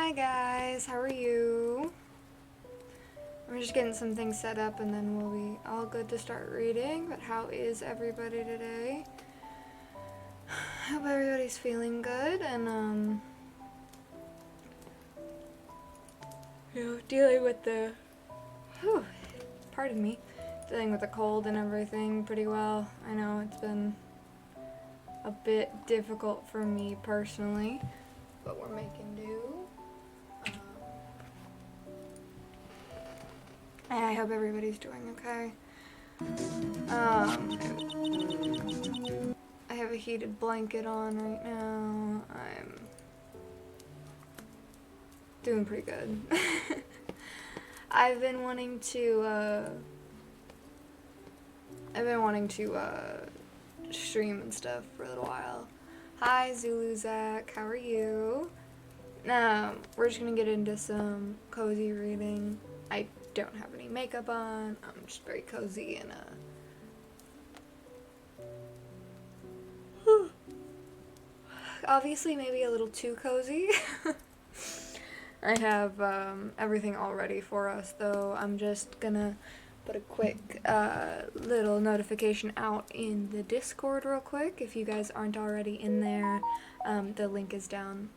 Hi guys, how are you? I'm just getting some things set up and then we'll be all good to start reading. But how is everybody today? Hope everybody's feeling good and dealing with the pardon me. Dealing with the cold and everything pretty well. I know it's been a bit difficult for me personally, but we're making do. And I hope everybody's doing okay. I have a heated blanket on right now. I'm doing pretty good. I've been wanting to stream and stuff for a little while. Hi Zulu Zach, how are you? We're just gonna get into some cozy reading. I don't have any makeup on. I'm just very cozy and obviously maybe a little too cozy. I have everything all ready for us though. I'm just gonna put a quick little notification out in the Discord real quick. If you guys aren't already in there, the link is down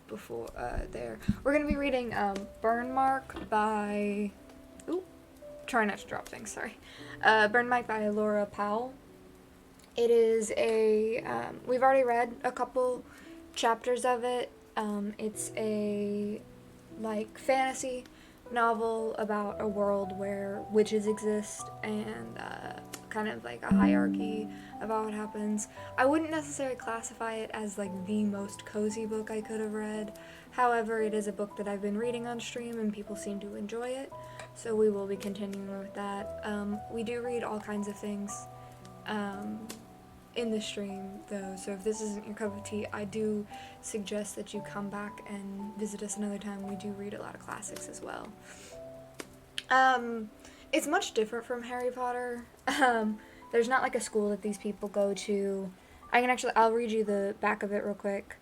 before there. We're gonna be reading Burn Mark by try not to drop things, sorry. Burn Mark by Laura Powell. It is a we've already read a couple chapters of it. It's a fantasy novel about a world where witches exist and kind of like a hierarchy about what happens. I wouldn't necessarily classify it as the most cozy book I could have read. However, it is a book that I've been reading on stream and people seem to enjoy it, so we will be continuing with that. We do read all kinds of things in the stream though, so if this isn't your cup of tea, I do suggest that you come back and visit us another time. We do read a lot of classics as well. It's much different from Harry Potter. There's not a school that these people go to. I'll read you the back of it real quick.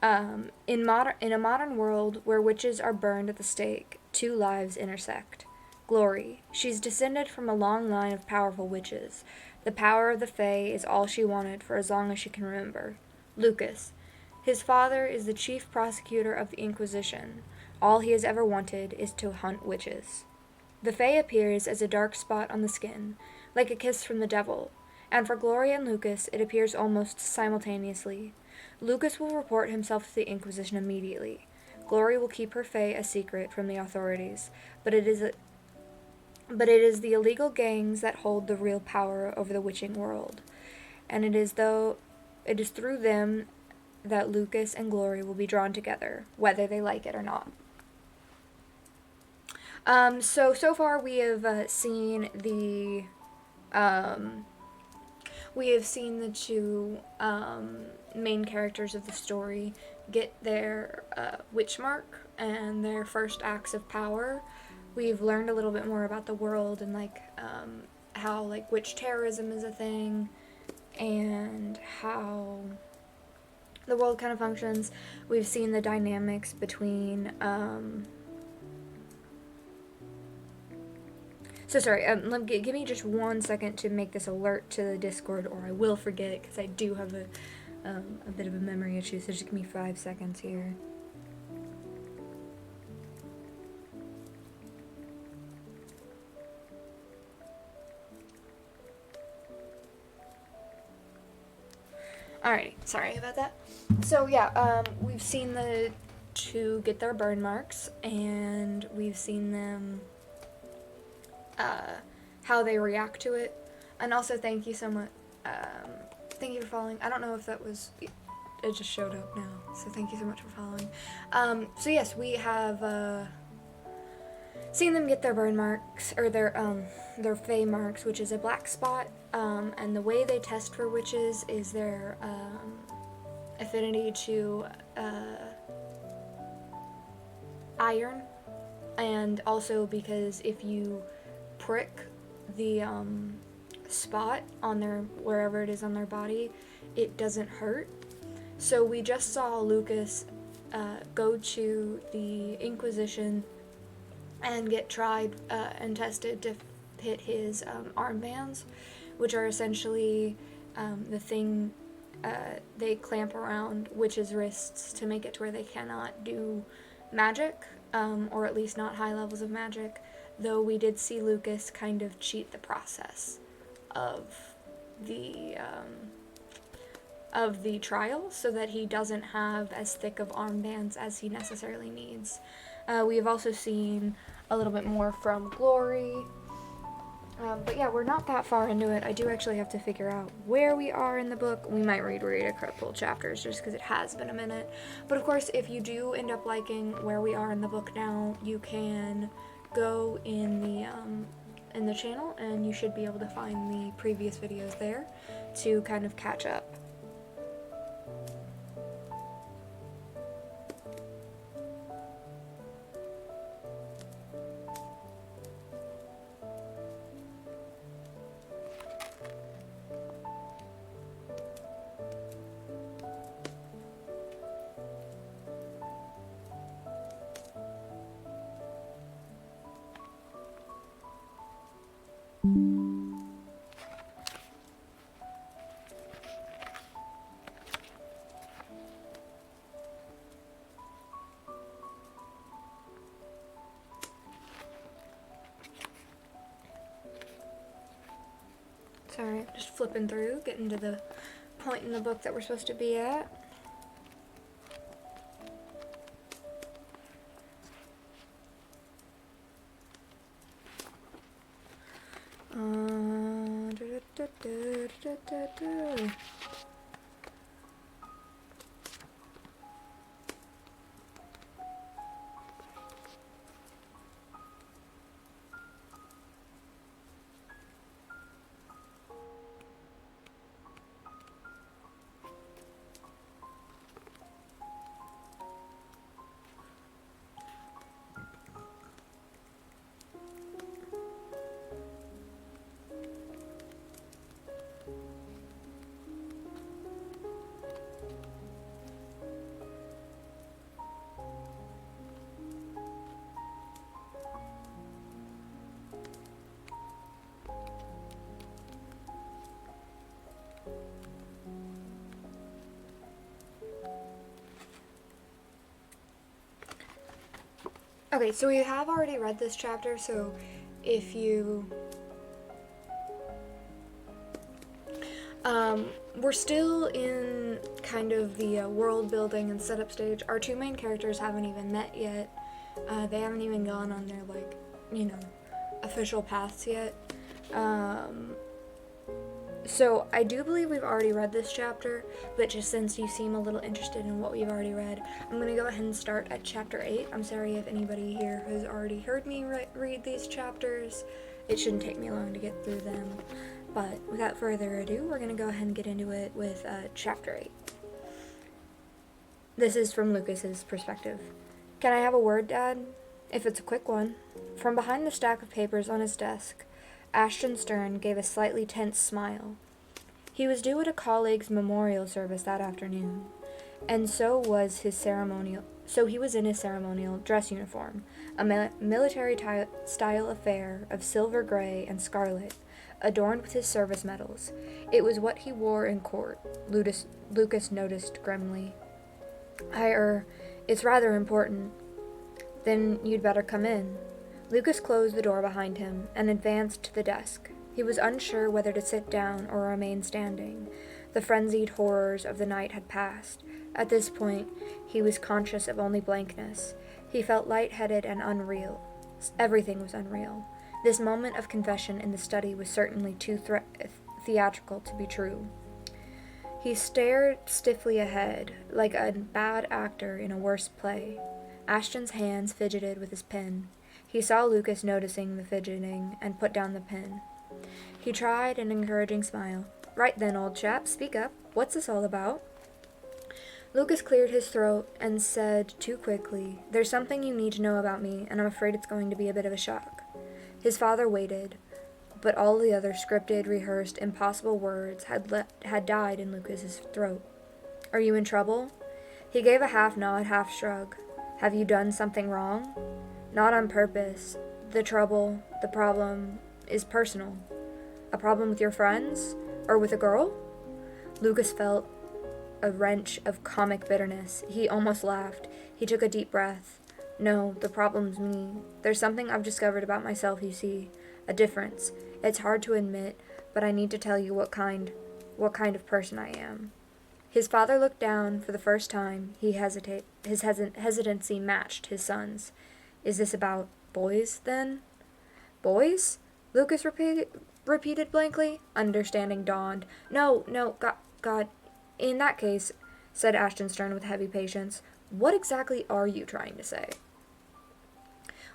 In a modern world where witches are burned at the stake, two lives intersect. Glory. She's descended from a long line of powerful witches. The power of the Fae is all she wanted for as long as she can remember. Lucas. His father is the chief prosecutor of the Inquisition. All he has ever wanted is to hunt witches. The Fae appears as a dark spot on the skin, like a kiss from the devil, and for Glory and Lucas it appears almost simultaneously. Lucas will report himself to the Inquisition immediately. Glory will keep her Fae a secret from the authorities, but it is the illegal gangs that hold the real power over the witching world, and it is through them that Lucas and Glory will be drawn together, whether they like it or not. So far we have seen the two main characters of the story get their witch mark and their first acts of power. We've learned a little bit more about the world and how witch terrorism is a thing and how the world kind of functions. We've seen the dynamics between give me just 1 second to make this alert to the Discord, or I will forget it because I do have a bit of a memory issue. So just give me 5 seconds here. Alrighty, sorry about that. So yeah, we've seen the two get their burn marks, and we've seen them how they react to it. And also thank you so much, thank you for following. I don't know if that was, it just showed up now, so thank you so much for following. So yes, we have seen them get their burn marks, or their Fae marks, which is a black spot, and the way they test for witches is their affinity to iron, and also because if you prick the spot on wherever it is on their body, it doesn't hurt. So we just saw Lucas go to the Inquisition and get tried and tested to hit his armbands, which are essentially the thing they clamp around witches' wrists to make it to where they cannot do magic, or at least not high levels of magic, though we did see Lucas kind of cheat the process of the trial so that he doesn't have as thick of armbands as he necessarily needs. We have also seen a little bit more from Glory. But yeah, we're not that far into it. I do actually have to figure out where we are in the book. We might read a couple chapters just because it has been a minute. But of course, if you do end up liking where we are in the book now, you can go in the channel and you should be able to find the previous videos there to kind of catch up. Sorry, just flipping through, getting to the point in the book that we're supposed to be at. Okay, so we have already read this chapter, so if you... we're still in kind of the world building and setup stage. Our two main characters haven't even met yet. They haven't even gone on their, like, you know, official paths yet. So I do believe we've already read this chapter, but just since you seem a little interested in what we've already read, I'm going to go ahead and start at chapter 8. I'm sorry if anybody here has already heard me read these chapters. It shouldn't take me long to get through them. But without further ado, we're going to go ahead and get into it with chapter 8. This is from Lucas's perspective. Can I have a word, Dad? If it's a quick one. From behind the stack of papers on his desk, Ashton Stern gave a slightly tense smile. He was due at a colleague's memorial service that afternoon, and so he was in his ceremonial dress uniform, a military-style affair of silver gray and scarlet, adorned with his service medals. It was what he wore in court, Lucas noticed grimly. It's rather important. Then you'd better come in. Lucas closed the door behind him and advanced to the desk. He was unsure whether to sit down or remain standing. The frenzied horrors of the night had passed. At this point, he was conscious of only blankness. He felt lightheaded and unreal. Everything was unreal. This moment of confession in the study was certainly too theatrical to be true. He stared stiffly ahead, like a bad actor in a worse play. Ashton's hands fidgeted with his pen. He saw Lucas noticing the fidgeting and put down the pen. He tried an encouraging smile. Right then, old chap, speak up. What's this all about? Lucas cleared his throat and said too quickly, There's something you need to know about me, and I'm afraid it's going to be a bit of a shock. His father waited, but all the other scripted, rehearsed, impossible words had died in Lucas's throat. Are you in trouble? He gave a half nod, half shrug. Have you done something wrong? Not on purpose. The problem, is personal. A problem with your friends? Or with a girl? Lucas felt a wrench of comic bitterness. He almost laughed. He took a deep breath. No, the problem's me. There's something I've discovered about myself, you see. A difference. It's hard to admit, but I need to tell you what kind of person I am. His father looked down for the first time. His hesitancy matched his son's. Is this about boys, then? Boys? Lucas repeated blankly. Understanding dawned. No, God. In that case, said Ashton Stern with heavy patience, what exactly are you trying to say?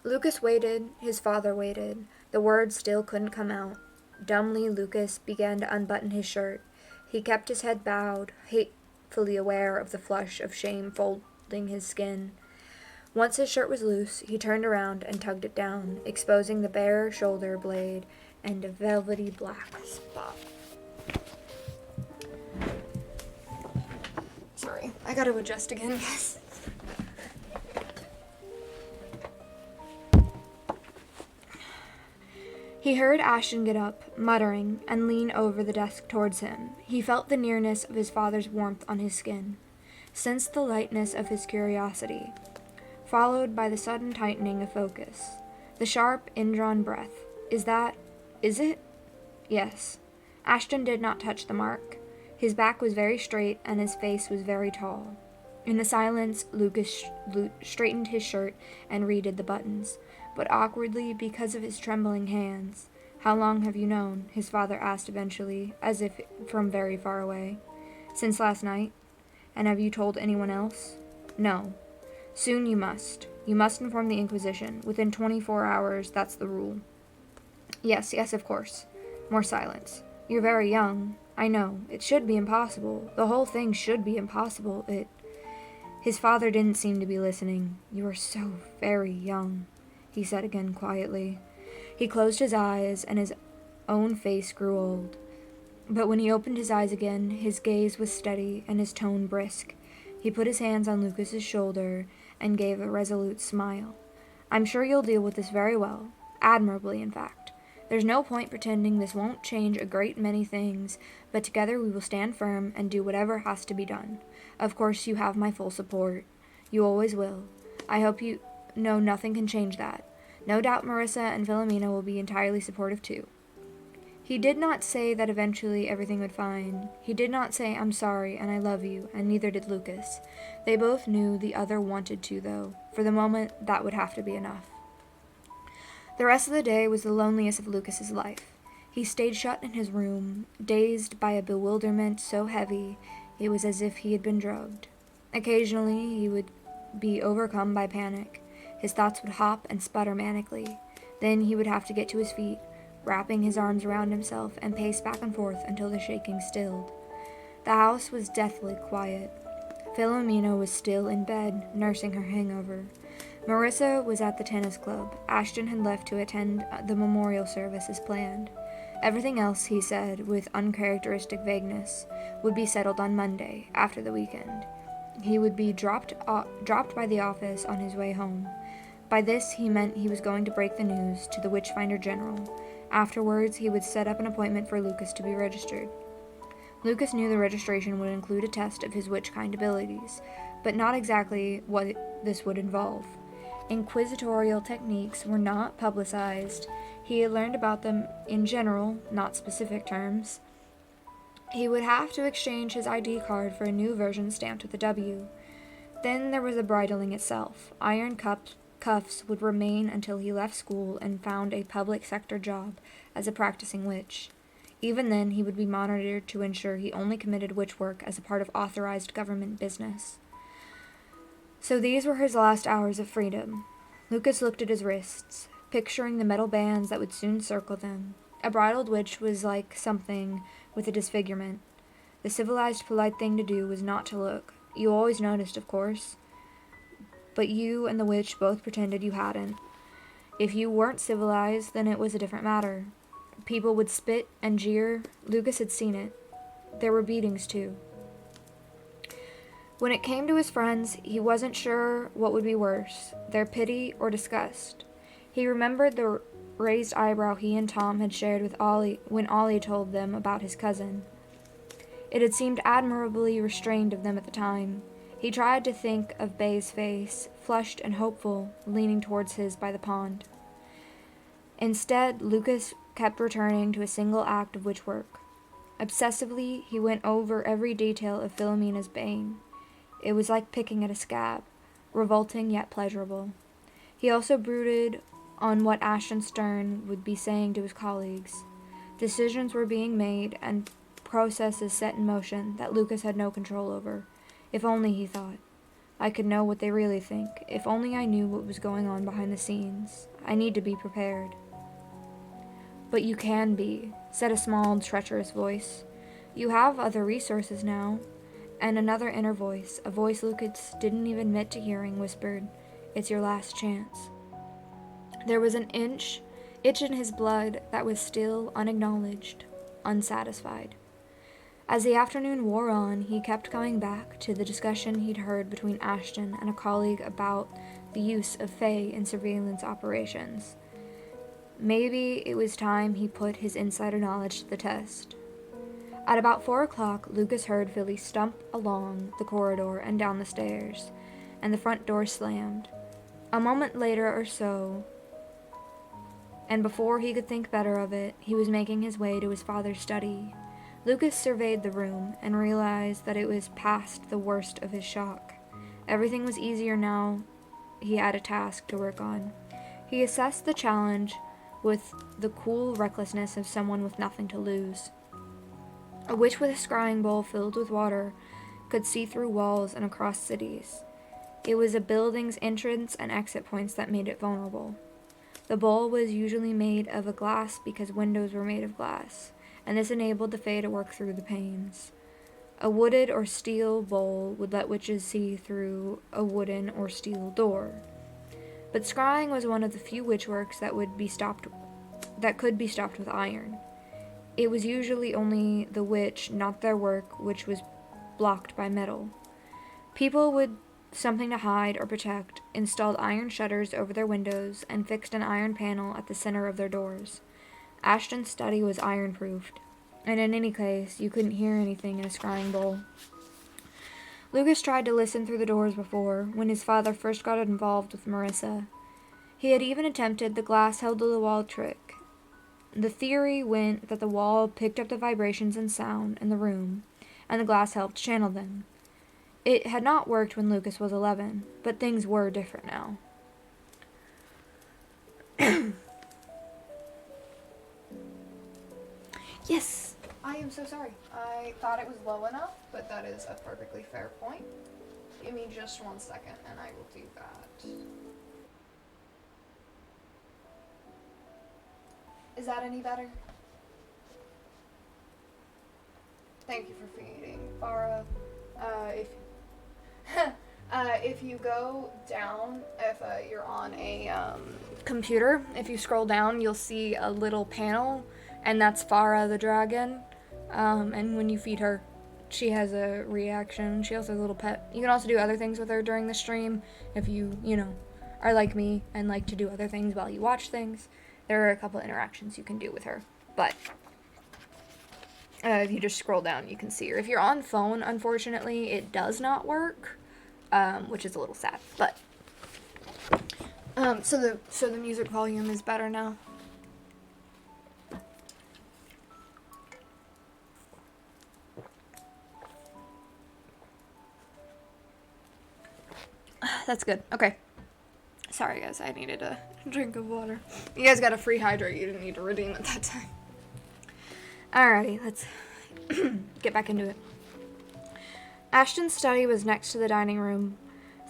Lucas waited. His father waited. The words still couldn't come out. Dumbly, Lucas began to unbutton his shirt. He kept his head bowed, hatefully aware of the flush of shame folding his skin. Once his shirt was loose, he turned around and tugged it down, exposing the bare shoulder blade and a velvety black spot. Sorry, I gotta adjust again, guys. He heard Ashton get up, muttering, and lean over the desk towards him. He felt the nearness of his father's warmth on his skin, sensed the lightness of his curiosity, followed by the sudden tightening of focus. The sharp, indrawn breath. Is it? Yes. Ashton did not touch the mark. His back was very straight, and his face was very tall. In the silence, Lucas straightened his shirt and redid the buttons, but awkwardly because of his trembling hands. How long have you known? His father asked eventually, as if from very far away. Since last night. And have you told anyone else? No. Soon you must. You must inform the Inquisition. Within 24 hours, that's the rule. Yes, of course. More silence. You're very young. I know. It should be impossible. The whole thing should be impossible. His father didn't seem to be listening. You are so very young, he said again quietly. He closed his eyes, and his own face grew old. But when he opened his eyes again, his gaze was steady and his tone brisk. He put his hands on Lucas's shoulder and gave a resolute smile. I'm sure you'll deal with this very well. Admirably, in fact. There's no point pretending this won't change a great many things, but together we will stand firm and do whatever has to be done. Of course, you have my full support. You always will. I hope you know nothing can change that. No doubt Marissa and Philomena will be entirely supportive too. He did not say that eventually everything would fine. He did not say, I'm sorry and I love you, and neither did Lucas. They both knew the other wanted to, though. For the moment, that would have to be enough. The rest of the day was the loneliest of Lucas's life. He stayed shut in his room, dazed by a bewilderment so heavy it was as if he had been drugged. Occasionally, he would be overcome by panic. His thoughts would hop and sputter manically. Then he would have to get to his feet, wrapping his arms around himself, and pace back and forth until the shaking stilled. The house was deathly quiet. Philomena was still in bed, nursing her hangover. Marissa was at the tennis club. Ashton had left to attend the memorial service as planned. Everything else, he said, with uncharacteristic vagueness, would be settled on Monday, after the weekend. He would be dropped by the office on his way home. By this, he meant he was going to break the news to the Witchfinder General. Afterwards, he would set up an appointment for Lucas to be registered. Lucas knew the registration would include a test of his witch-kind abilities, but not exactly what this would involve. Inquisitorial techniques were not publicized. He had learned about them in general, not specific terms. He would have to exchange his ID card for a new version stamped with a W. Then there was the bridling itself. Iron cuffs would remain until he left school and found a public sector job as a practicing witch. Even then, he would be monitored to ensure he only committed witch work as a part of authorized government business. So these were his last hours of freedom. Lucas looked at his wrists, picturing the metal bands that would soon circle them. A bridled witch was like something with a disfigurement. The civilized, polite thing to do was not to look. You always noticed, of course. But you and the witch both pretended you hadn't. If you weren't civilized, then it was a different matter. People would spit and jeer. Lucas had seen it. There were beatings, too. When it came to his friends, he wasn't sure what would be worse, their pity or disgust. He remembered the raised eyebrow he and Tom had shared with Ollie when Ollie told them about his cousin. It had seemed admirably restrained of them at the time. He tried to think of Bay's face, flushed and hopeful, leaning towards his by the pond. Instead, Lucas kept returning to a single act of witchwork. Obsessively, he went over every detail of Philomena's bane. It was like picking at a scab, revolting yet pleasurable. He also brooded on what Ashton Stern would be saying to his colleagues. Decisions were being made and processes set in motion that Lucas had no control over. If only, he thought, I could know what they really think. If only I knew what was going on behind the scenes. I need to be prepared. But you can be, said a small, treacherous voice. You have other resources now. And another inner voice, a voice Lucas didn't even admit to hearing, whispered, It's your last chance. There was an itch in his blood that was still unacknowledged, unsatisfied. As the afternoon wore on, he kept coming back to the discussion he'd heard between Ashton and a colleague about the use of Fae in surveillance operations. Maybe it was time he put his insider knowledge to the test. At about 4 o'clock, Lucas heard Philly stump along the corridor and down the stairs, and the front door slammed. A moment later or so, and before he could think better of it, he was making his way to his father's study. Lucas surveyed the room and realized that it was past the worst of his shock. Everything was easier now he had a task to work on. He assessed the challenge with the cool recklessness of someone with nothing to lose. A witch with a scrying bowl filled with water could see through walls and across cities. It was a building's entrance and exit points that made it vulnerable. The bowl was usually made of a glass because windows were made of glass, and this enabled the Fae to work through the panes. A wooden or steel bowl would let witches see through a wooden or steel door. But scrying was one of the few witchworks that could be stopped with iron. It was usually only the witch, not their work, which was blocked by metal. People with something to hide or protect installed iron shutters over their windows and fixed an iron panel at the center of their doors. Ashton's study was iron-proofed, and in any case, you couldn't hear anything in a scrying bowl. Lucas tried to listen through the doors before, when his father first got involved with Marissa. He had even attempted the glass-held-to-the-wall trick. The theory went that the wall picked up the vibrations and sound in the room, and the glass helped channel them. It had not worked when Lucas was 11, but things were different now. Yes! I am so sorry. I thought it was low enough, but that is a perfectly fair point. Give me just 1 second, and I will do that. Is that any better? Thank you for feeding, Farah. If you go down, if you're on a computer, if you scroll down, you'll see a little panel, and that's Farah the dragon. And when you feed her, she has a reaction. She also has a little pet. You can also do other things with her during the stream if you are like me and like to do other things while you watch things. There are a couple interactions you can do with her, but if you just scroll down, you can see her. If you're on phone, unfortunately, it does not work, which is a little sad, but so the music volume is better now. That's good. Okay. Sorry, guys. I needed a drink of water. You guys got a free hydrate. You didn't need to redeem it that time. Alrighty, let's get back into it. Ashton's study was next to the dining room.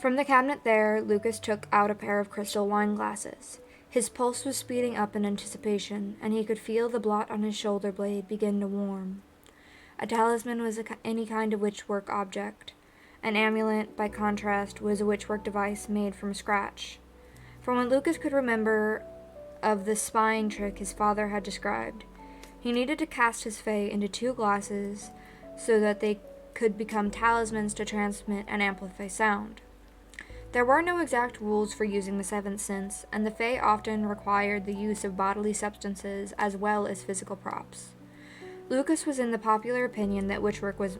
From the cabinet there, Lucas took out a pair of crystal wine glasses. His pulse was speeding up in anticipation, and he could feel the blot on his shoulder blade begin to warm. A talisman was any kind of witchwork object. An amulet, by contrast, was a witchwork device made from scratch. From what Lucas could remember of the spying trick his father had described, he needed to cast his fae into 2 glasses so that they could become talismans to transmit and amplify sound. There were no exact rules for using the seventh sense, and the Fae often required the use of bodily substances as well as physical props. Lucas was in the popular opinion that witchwork was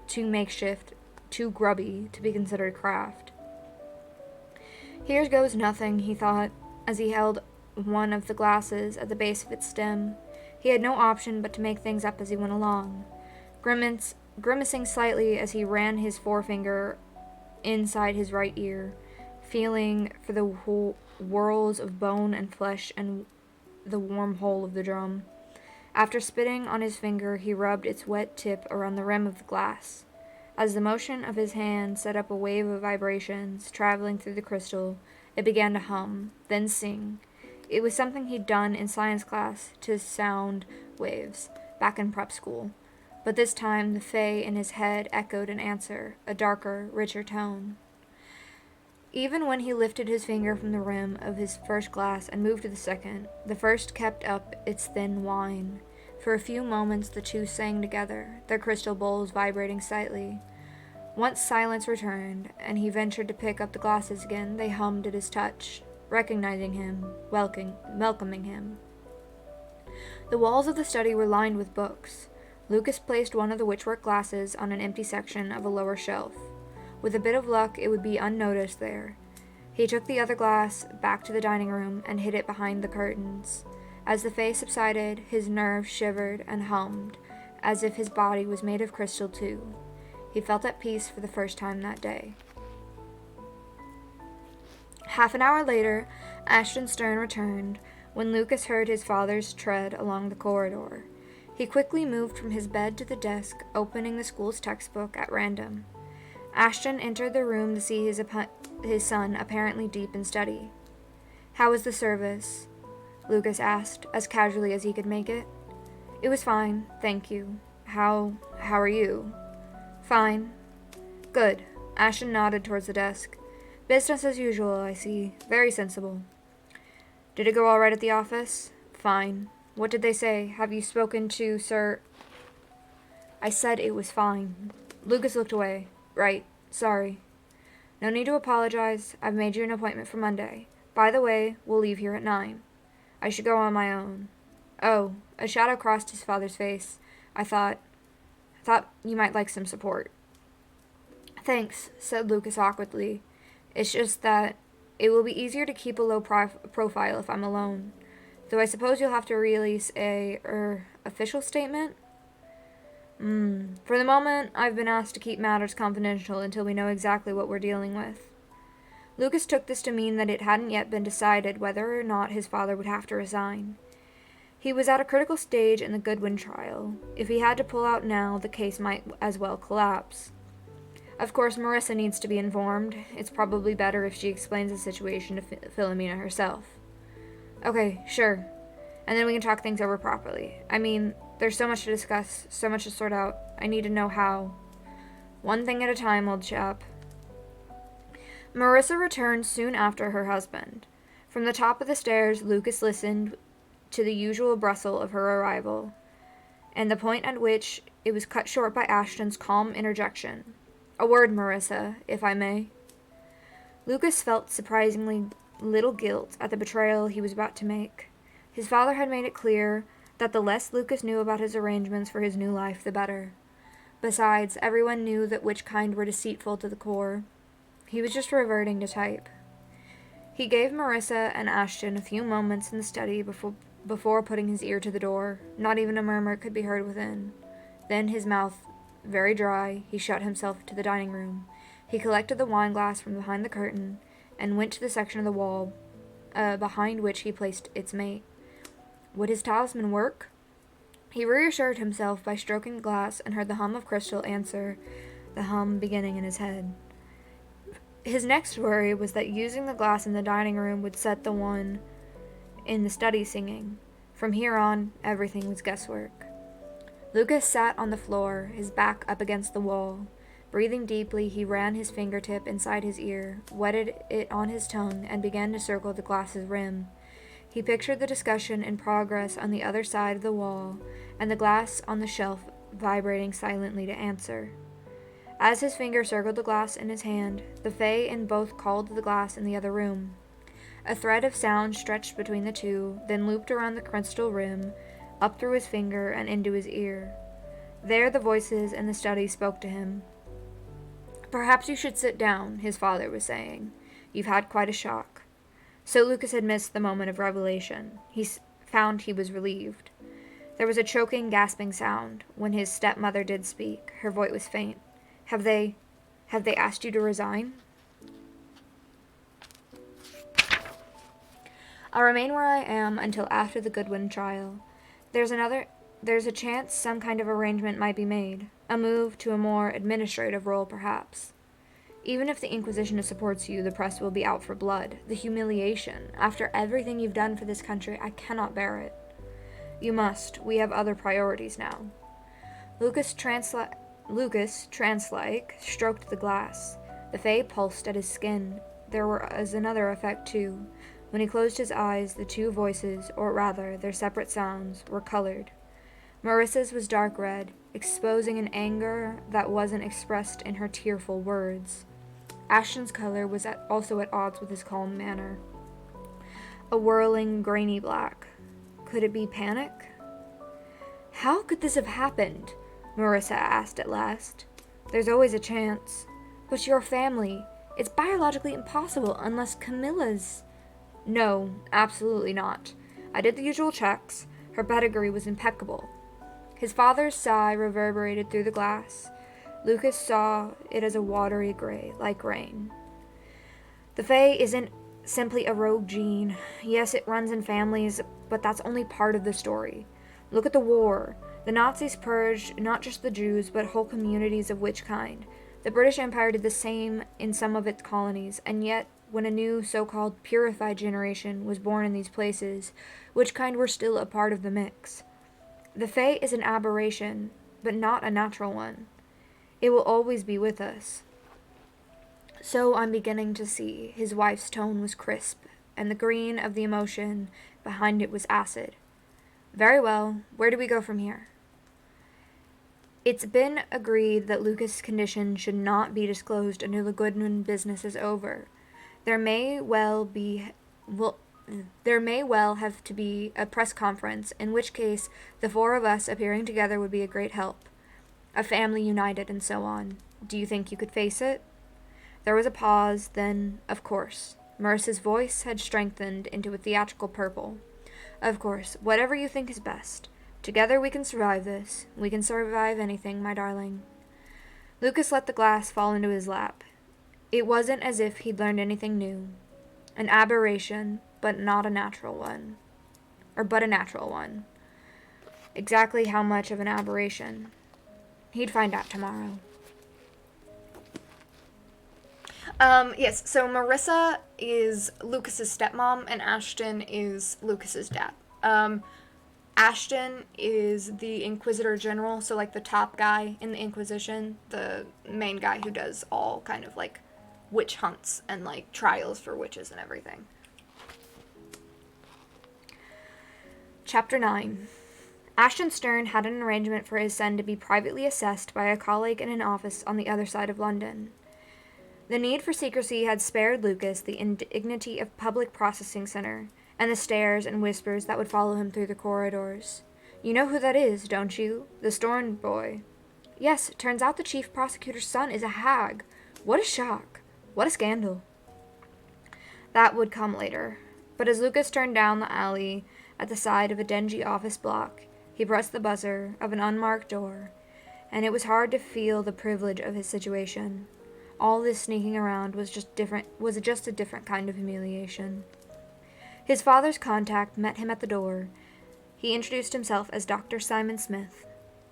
too makeshift, too grubby to be considered craft. Here goes nothing, he thought, as he held one of the glasses at the base of its stem. He had no option but to make things up as he went along, grimacing slightly as he ran his forefinger inside his right ear, feeling for the whorls of bone and flesh and the warm hole of the drum. After spitting on his finger, he rubbed its wet tip around the rim of the glass. As the motion of his hand set up a wave of vibrations traveling through the crystal, it began to hum, then sing. It was something he'd done in science class to sound waves, back in prep school. But this time the Fae in his head echoed an answer, a darker, richer tone. Even when he lifted his finger from the rim of his first glass and moved to the second, the first kept up its thin whine. For a few moments the two sang together, their crystal bowls vibrating slightly. Once silence returned, and he ventured to pick up the glasses again, they hummed at his touch, recognizing him, welcoming him. The walls of the study were lined with books. Lucas placed one of the witchwork glasses on an empty section of a lower shelf. With a bit of luck, it would be unnoticed there. He took the other glass back to the dining room and hid it behind the curtains. As the Fae subsided, his nerves shivered and hummed, as if his body was made of crystal too. He felt at peace for the first time that day. Half an hour later, Ashton Stern returned, when Lucas heard his father's tread along the corridor. He quickly moved from his bed to the desk, opening the school's textbook at random. Ashton entered the room to see his son apparently deep in study. "How was the service?" Lucas asked, as casually as he could make it. "It was fine, thank you. How are you?" "Fine." "Good." Ashton nodded towards the desk. "Business as usual, I see. Very sensible." "Did it go all right at the office?" "Fine." "What did they say? Have you spoken to Sir—" "I said it was fine." Lucas looked away. "Right. Sorry." "No need to apologize. I've made you an appointment for Monday. By the way, we'll leave here at 9. I should go on my own." "Oh." A shadow crossed his father's face. I thought you might like some support." "Thanks," said Lucas awkwardly. "It's just that it will be easier to keep a low profile if I'm alone. Though I suppose you'll have to release official statement?" For the moment, I've been asked to keep matters confidential until we know exactly what we're dealing with." Lucas took this to mean that it hadn't yet been decided whether or not his father would have to resign. He was at a critical stage in the Goodwin trial. If he had to pull out now, the case might as well collapse. Of course, Marissa needs to be informed. It's probably better if she explains the situation to Philomena herself. "Okay, sure. And then we can talk things over properly. I mean, there's so much to discuss, so much to sort out. I need to know how." "One thing at a time, old chap." Marissa returned soon after her husband. From the top of the stairs, Lucas listened to the usual bustle of her arrival, and the point at which it was cut short by Ashton's calm interjection. "A word, Marissa, if I may." Lucas felt surprisingly little guilt at the betrayal he was about to make. His father had made it clear that the less Lucas knew about his arrangements for his new life, the better. Besides, everyone knew that which kind were deceitful to the core. He was just reverting to type. He gave Marissa and Ashton a few moments in the study before putting his ear to the door. Not even a murmur could be heard within. Then, his mouth very dry, he shut himself to the dining room. He collected the wine glass from behind the curtain and went to the section of the wall behind which he placed its mate. Would his talisman work? He reassured himself by stroking the glass and heard the hum of crystal answer, the hum beginning in his head. His next worry was that using the glass in the dining room would set the one in the study singing. From here on, everything was guesswork. Lucas sat on the floor, his back up against the wall. Breathing deeply, he ran his fingertip inside his ear, wetted it on his tongue, and began to circle the glass's rim. He pictured the discussion in progress on the other side of the wall, and the glass on the shelf vibrating silently to answer. As his finger circled the glass in his hand, the Fae in both called to the glass in the other room. A thread of sound stretched between the two, then looped around the crystal rim, up through his finger and into his ear. There the voices in the study spoke to him. "Perhaps you should sit down," his father was saying. "You've had quite a shock." So Lucas had missed the moment of revelation. He found he was relieved. There was a choking, gasping sound. When his stepmother did speak, her voice was faint. Have they asked you to resign?" "I'll remain where I am until after the Goodwin trial. There's a chance some kind of arrangement might be made. A move to a more administrative role, perhaps. Even if the Inquisition supports you, the press will be out for blood. The humiliation. After everything you've done for this country, I cannot bear it." "You must. We have other priorities now." Lucas, trance-like, stroked the glass. The Fae pulsed at his skin. There was another effect, too. When he closed his eyes, the two voices, or rather, their separate sounds, were colored. Marissa's was dark red, exposing an anger that wasn't expressed in her tearful words. Ashton's color was also at odds with his calm manner. A whirling, grainy black. Could it be panic? "How could this have happened?" Marissa asked at last. "There's always a chance. But your family, it's biologically impossible unless Camilla's—" "No, absolutely not. I did the usual checks. Her pedigree was impeccable." His father's sigh reverberated through the glass. Lucas saw it as a watery gray, like rain. "The Fae isn't simply a rogue gene. Yes, it runs in families, but that's only part of the story. Look at the war. The Nazis purged not just the Jews, but whole communities of which kind. The British Empire did the same in some of its colonies, and yet, when a new so-called purified generation was born in these places, which kind were still a part of the mix? The Fae is an aberration, but not a natural one. It will always be with us." "So I'm beginning to see." His wife's tone was crisp, and the green of the emotion behind it was acid. "Very well. Where do we go from here?" "It's been agreed that Lucas' condition should not be disclosed until the Goodwin business is over. There may well have to be a press conference, in which case the four of us appearing together would be a great help. A family united and so on. Do you think you could face it?" There was a pause, then, "Of course." Marissa's voice had strengthened into a theatrical purple. "Of course, whatever you think is best. Together we can survive this. We can survive anything, my darling." Lucas let the glass fall into his lap. It wasn't as if he'd learned anything new. An aberration, but not a natural one. But a natural one. Exactly how much of an aberration? He'd find out tomorrow. Yes, so Marissa is Lucas's stepmom, and Ashton is Lucas's dad. Ashton is the Inquisitor General, so, like, the top guy in the Inquisition, the main guy who does all kind of, like, witch hunts and, like, trials for witches and everything. Chapter 9. Ashton Stern had an arrangement for his son to be privately assessed by a colleague in an office on the other side of London. The need for secrecy had spared Lucas the indignity of public processing center, and the stares and whispers that would follow him through the corridors. "You know who that is, don't you? The Storm boy." "Yes, it turns out the chief prosecutor's son is a hag. What a shock. What a scandal." That would come later. But as Lucas turned down the alley at the side of a dingy office block, he pressed the buzzer of an unmarked door, and it was hard to feel the privilege of his situation. All this sneaking around was just a different kind of humiliation. His father's contact met him at the door. He introduced himself as Dr. Simon Smith.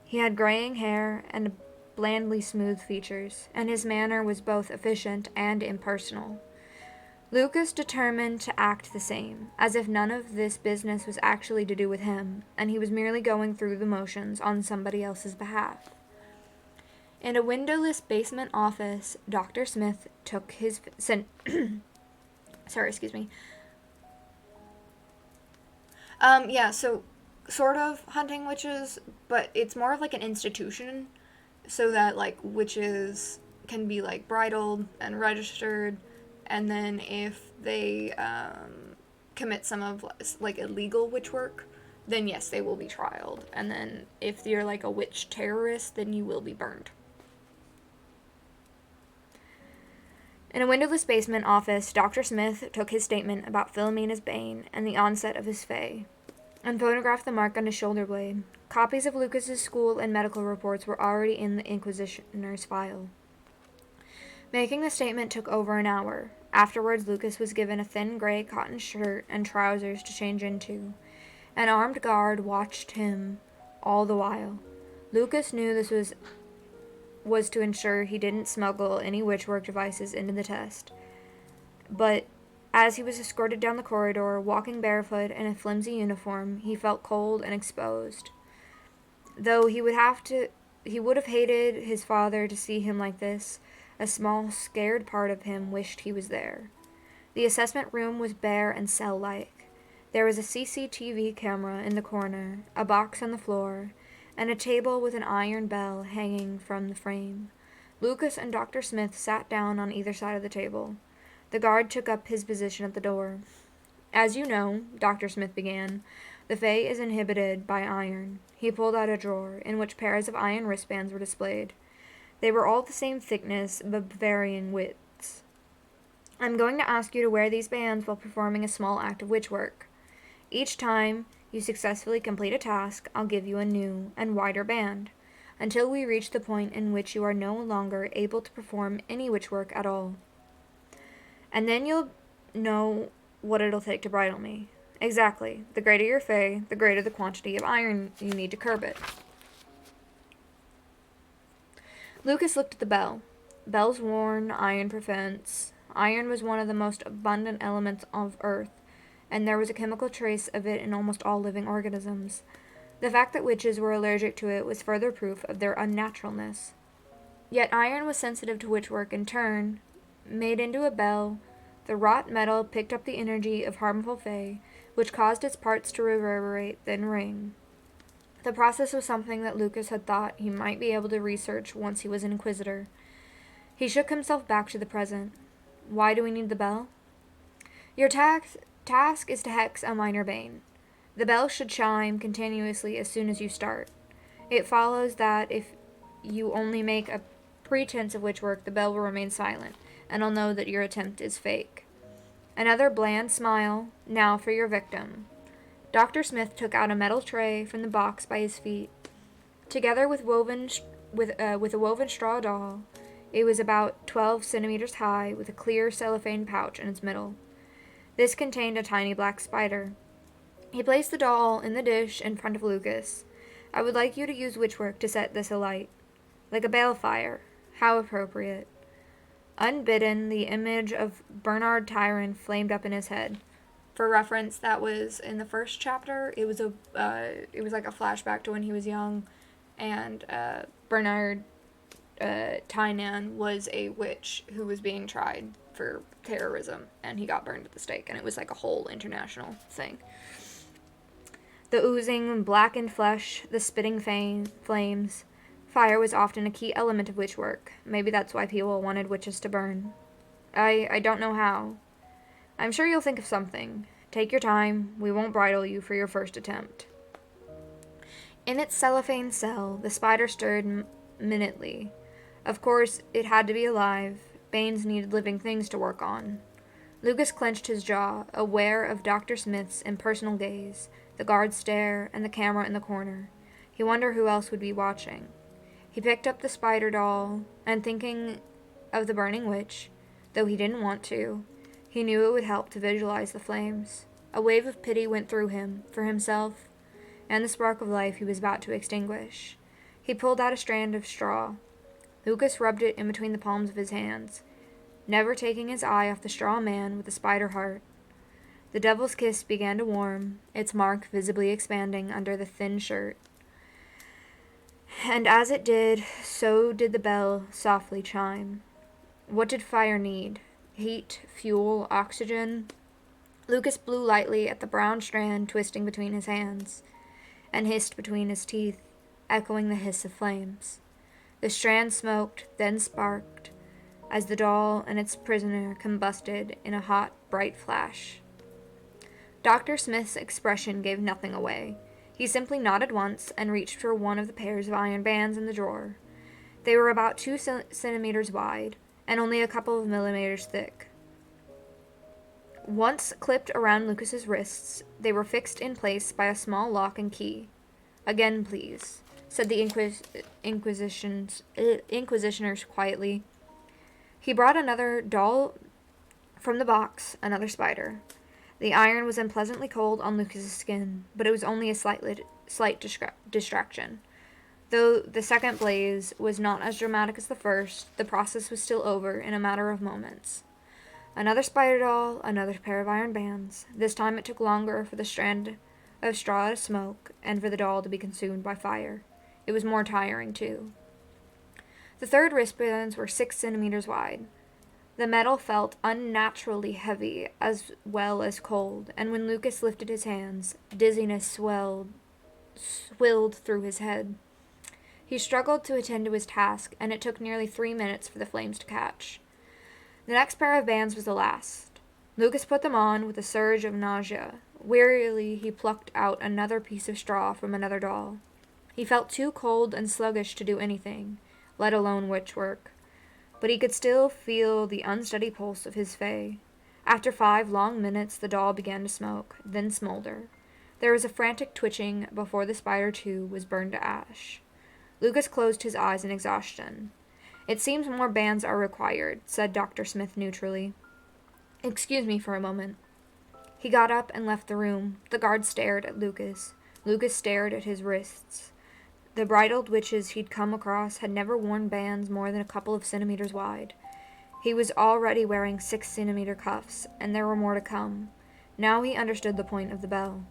He had graying hair and blandly smooth features, and his manner was both efficient and impersonal. Lucas determined to act the same, as if none of this business was actually to do with him, and he was merely going through the motions on somebody else's behalf. In a windowless basement office, Dr. Smith took his so sort of hunting witches, but it's more of like an institution so that like witches can be like bridled and registered, and then if they commit some of like illegal witch work, then yes, they will be trialed, and then if you're like a witch terrorist, then you will be burned. In a windowless basement office, Dr. Smith took his statement about Philomena's bane and the onset of his fae, and photographed the mark on his shoulder blade. Copies of Lucas's school and medical reports were already in the Inquisitioner's file. Making the statement took over an hour. Afterwards, Lucas was given a thin gray cotton shirt and trousers to change into. An armed guard watched him all the while. Lucas knew this was to ensure he didn't smuggle any witchwork devices into the test. But as he was escorted down the corridor, walking barefoot in a flimsy uniform, he felt cold and exposed. Though he would have hated his father to see him like this, a small, scared part of him wished he was there. The assessment room was bare and cell-like. There was a CCTV camera in the corner, a box on the floor, and a table with an iron bell hanging from the frame. Lucas and Dr. Smith sat down on either side of the table. The guard took up his position at the door. As you know, Dr. Smith began, the Fae is inhibited by iron. He pulled out a drawer, in which pairs of iron wristbands were displayed. They were all the same thickness, but varying widths. I'm going to ask you to wear these bands while performing a small act of witch work. Each time you successfully complete a task, I'll give you a new and wider band, until we reach the point in which you are no longer able to perform any witch work at all. And then you'll know what it'll take to bridle me. Exactly. The greater your fae, the greater the quantity of iron you need to curb it. Lucas looked at the bell. Bell's worn, iron prevents. Iron was one of the most abundant elements of Earth, and there was a chemical trace of it in almost all living organisms. The fact that witches were allergic to it was further proof of their unnaturalness. Yet iron was sensitive to witchwork in turn. Made into a bell, the wrought metal picked up the energy of harmful fae, which caused its parts to reverberate, then ring. The process was something that Lucas had thought he might be able to research once he was an Inquisitor. He shook himself back to the present. Why do we need the bell? Your task is to hex a minor bane. The bell should chime continuously as soon as you start. It follows that if you only make a pretense of witchwork, the bell will remain silent, and I'll know that your attempt is fake. Another bland smile. Now for your victim. Dr. Smith took out a metal tray from the box by his feet. Together with a woven straw doll, it was about 12 centimeters high, with a clear cellophane pouch in its middle. This contained a tiny black spider. He placed the doll in the dish in front of Lucas. I would like you to use witchwork to set this alight. Like a balefire. How appropriate. Unbidden, the image of Bernard Tyron flamed up in his head. For reference, that was in the first chapter. It was like a flashback to when he was young, and Bernard Tynan was a witch who was being tried for terrorism, and he got burned at the stake, and it was like a whole international thing. The oozing, blackened flesh, the spitting flames. Fire was often a key element of witch work. Maybe that's why people wanted witches to burn. I don't know how. I'm sure you'll think of something. Take your time. We won't bridle you for your first attempt. In its cellophane cell, the spider stirred minutely. Of course, it had to be alive. Banes needed living things to work on. Lucas clenched his jaw, aware of Dr. Smith's impersonal gaze, the guard's stare, and the camera in the corner. He wondered who else would be watching. He picked up the spider doll, and thinking of the burning witch, though he didn't want to, he knew it would help to visualize the flames. A wave of pity went through him, for himself, and the spark of life he was about to extinguish. He pulled out a strand of straw. Lucas rubbed it in between the palms of his hands, never taking his eye off the straw man with the spider heart. The devil's kiss began to warm, its mark visibly expanding under the thin shirt. And as it did, so did the bell softly chime. What did fire need? Heat, fuel, oxygen? Lucas blew lightly at the brown strand twisting between his hands, and hissed between his teeth, echoing the hiss of flames. The strand smoked, then sparked, as the doll and its prisoner combusted in a hot, bright flash. Dr. Smith's expression gave nothing away. He simply nodded once and reached for one of the pairs of iron bands in the drawer. They were about 2 centimeters wide and only a couple of millimeters thick. Once clipped around Lucas's wrists, they were fixed in place by a small lock and key. "Again, please," said the Inquisitioners quietly. He brought another doll from the box, another spider. The iron was unpleasantly cold on Lucas's skin, but it was only a slight distraction. Though the second blaze was not as dramatic as the first, the process was still over in a matter of moments. Another spider doll, another pair of iron bands. This time it took longer for the strand of straw to smoke and for the doll to be consumed by fire. It was more tiring, too. The third wristbands were 6 centimeters wide. The metal felt unnaturally heavy as well as cold, and when Lucas lifted his hands, dizziness swilled through his head. He struggled to attend to his task, and it took nearly 3 minutes for the flames to catch. The next pair of bands was the last. Lucas put them on with a surge of nausea. Wearily, he plucked out another piece of straw from another doll. He felt too cold and sluggish to do anything, let alone witchwork. But he could still feel the unsteady pulse of his fae. After 5 long minutes, the doll began to smoke, then smolder. There was a frantic twitching before the spider, too, was burned to ash. Lucas closed his eyes in exhaustion. "It seems more bands are required," said Dr. Smith neutrally. "Excuse me for a moment." He got up and left the room. The guard stared at Lucas. Lucas stared at his wrists. The bridled witches he'd come across had never worn bands more than a couple of centimeters wide. He was already wearing 6-centimeter cuffs, and there were more to come. Now he understood the point of the bell.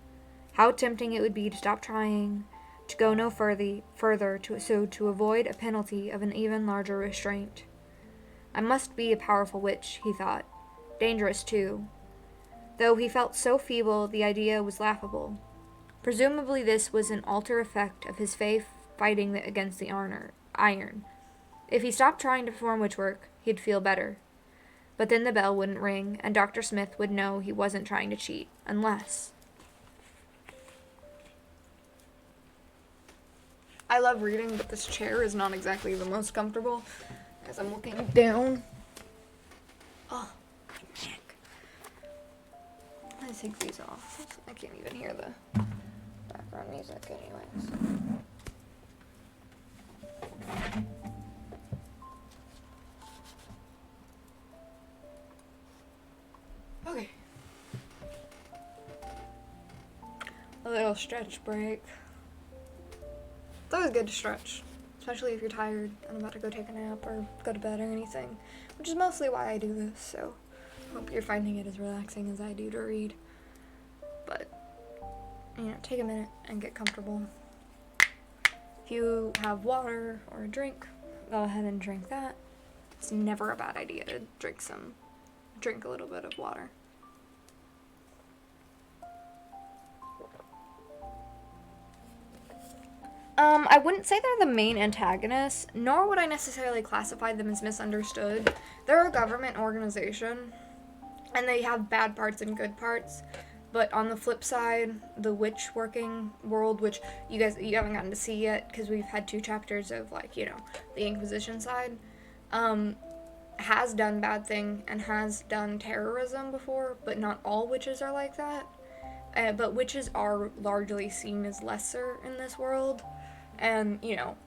How tempting it would be to stop trying, to go no further, to avoid a penalty of an even larger restraint. "I must be a powerful witch," he thought. Dangerous, too. Though he felt so feeble, the idea was laughable. Presumably this was an alter effect of his fae fighting against the iron. If he stopped trying to perform witchwork, he'd feel better. But then the bell wouldn't ring, and Dr. Smith would know he wasn't trying to cheat, unless... I love reading, but this chair is not exactly the most comfortable, as I'm looking down. Oh, my neck. Let's take these off. I can't even hear the background music anyways. Okay. A little stretch break. It's always good to stretch, especially if you're tired and about to go take a nap or go to bed or anything, which is mostly why I do this, so I hope you're finding it as relaxing as I do to read. But, take a minute and get comfortable. If you have water or a drink, go ahead and drink that. It's never a bad idea to drink a little bit of water. I wouldn't say they're the main antagonists, nor would I necessarily classify them as misunderstood. They're a government organization, and they have bad parts and good parts. But on the flip side, the witch working world, which you haven't gotten to see yet, because we've had 2 chapters of, the Inquisition side, has done bad thing and has done terrorism before, but not all witches are like that. But witches are largely seen as lesser in this world. And,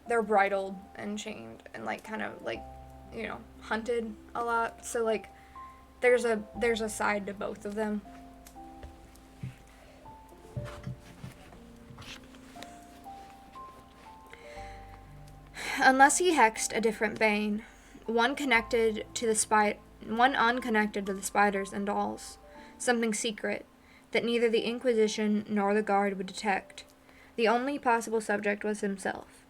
they're bridled and chained and, hunted a lot. So, there's a side to both of them. Unless he hexed a different bane, one unconnected to the spiders and dolls, something secret that neither the Inquisition nor the guard would detect. The only possible subject was himself.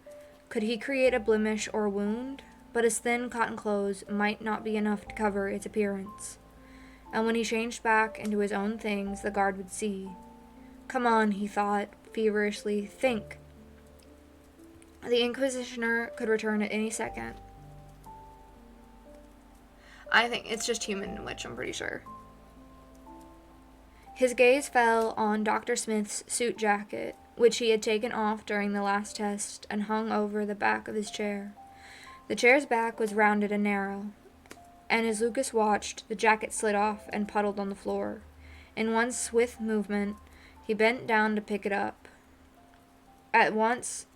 Could he create a blemish or a wound? But his thin cotton clothes might not be enough to cover its appearance. And when he changed back into his own things, the guard would see. Come on, he thought, feverishly, think. The Inquisitioner could return at any second. I think it's just human witch, I'm pretty sure. His gaze fell on Dr. Smith's suit jacket, which he had taken off during the last test and hung over the back of his chair. The chair's back was rounded and narrow, and as Lucas watched, the jacket slid off and puddled on the floor. In one swift movement, he bent down to pick it up. At once,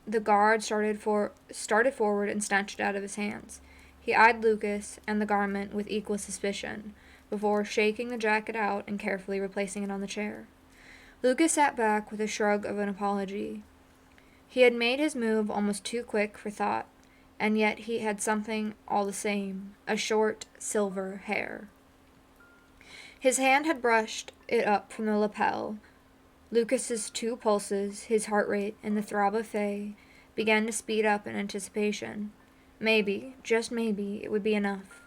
the guard started forward and snatched it out of his hands. He eyed Lucas and the garment with equal suspicion, before shaking the jacket out and carefully replacing it on the chair. Lucas sat back with a shrug of an apology. He had made his move almost too quick for thought, and yet he had something all the same, a short, silver hair. His hand had brushed it up from the lapel. Lucas's two pulses, his heart rate, and the throb of Faye began to speed up in anticipation. Maybe, just maybe, it would be enough.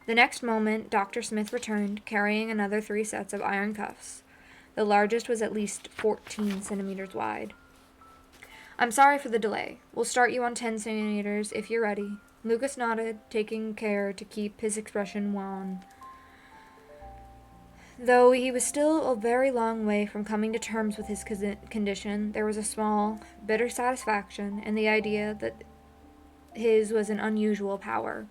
The next moment, Dr. Smith returned, carrying another 3 sets of iron cuffs. The largest was at least 14 centimeters wide. "I'm sorry for the delay. We'll start you on 10 centimeters if you're ready." Lucas nodded, taking care to keep his expression wan. Though he was still a very long way from coming to terms with his condition, there was a small, bitter satisfaction in the idea that his was an unusual power.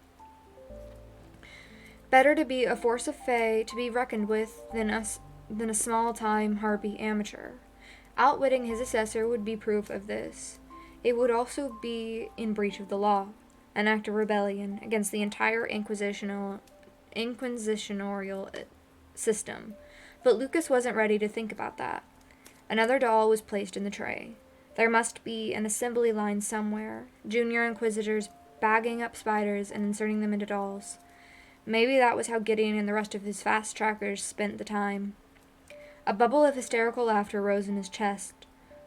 Better to be a force of Fae to be reckoned with than a small-time harpy amateur. Outwitting his assessor would be proof of this. It would also be in breach of the law, an act of rebellion against the entire inquisitorial system. But Lucas wasn't ready to think about that. Another doll was placed in the tray. There must be an assembly line somewhere, junior inquisitors bagging up spiders and inserting them into dolls. Maybe that was how Gideon and the rest of his fast trackers spent the time. A bubble of hysterical laughter rose in his chest.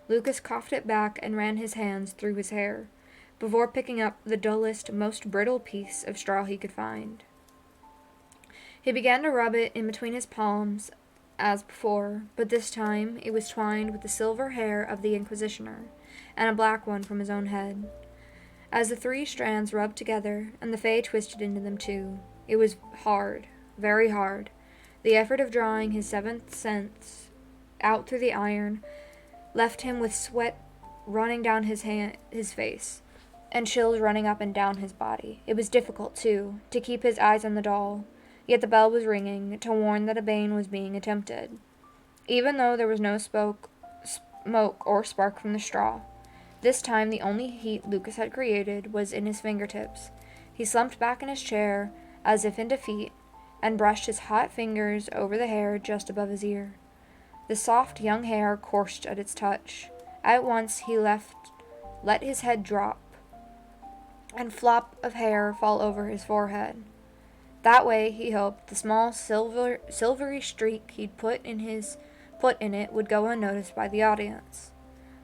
Lucas coughed it back and ran his hands through his hair, before picking up the dullest, most brittle piece of straw he could find. He began to rub it in between his palms, as before, but this time it was twined with the silver hair of the Inquisitioner, and a black one from his own head. As the 3 strands rubbed together, and the Fae twisted into them too, it was hard, very hard. The effort of drawing his 7th sense out through the iron left him with sweat running down his face, and chills running up and down his body. It was difficult, too, to keep his eyes on the doll, yet the bell was ringing to warn that a bane was being attempted. Even though there was no smoke or spark from the straw, this time the only heat Lucas had created was in his fingertips. He slumped back in his chair, as if in defeat, and brushed his hot fingers over the hair just above his ear. The soft young hair coursed at its touch. At once he let his head drop, and flop of hair fall over his forehead. That way, he hoped, the small silvery streak he'd put in it would go unnoticed by the audience.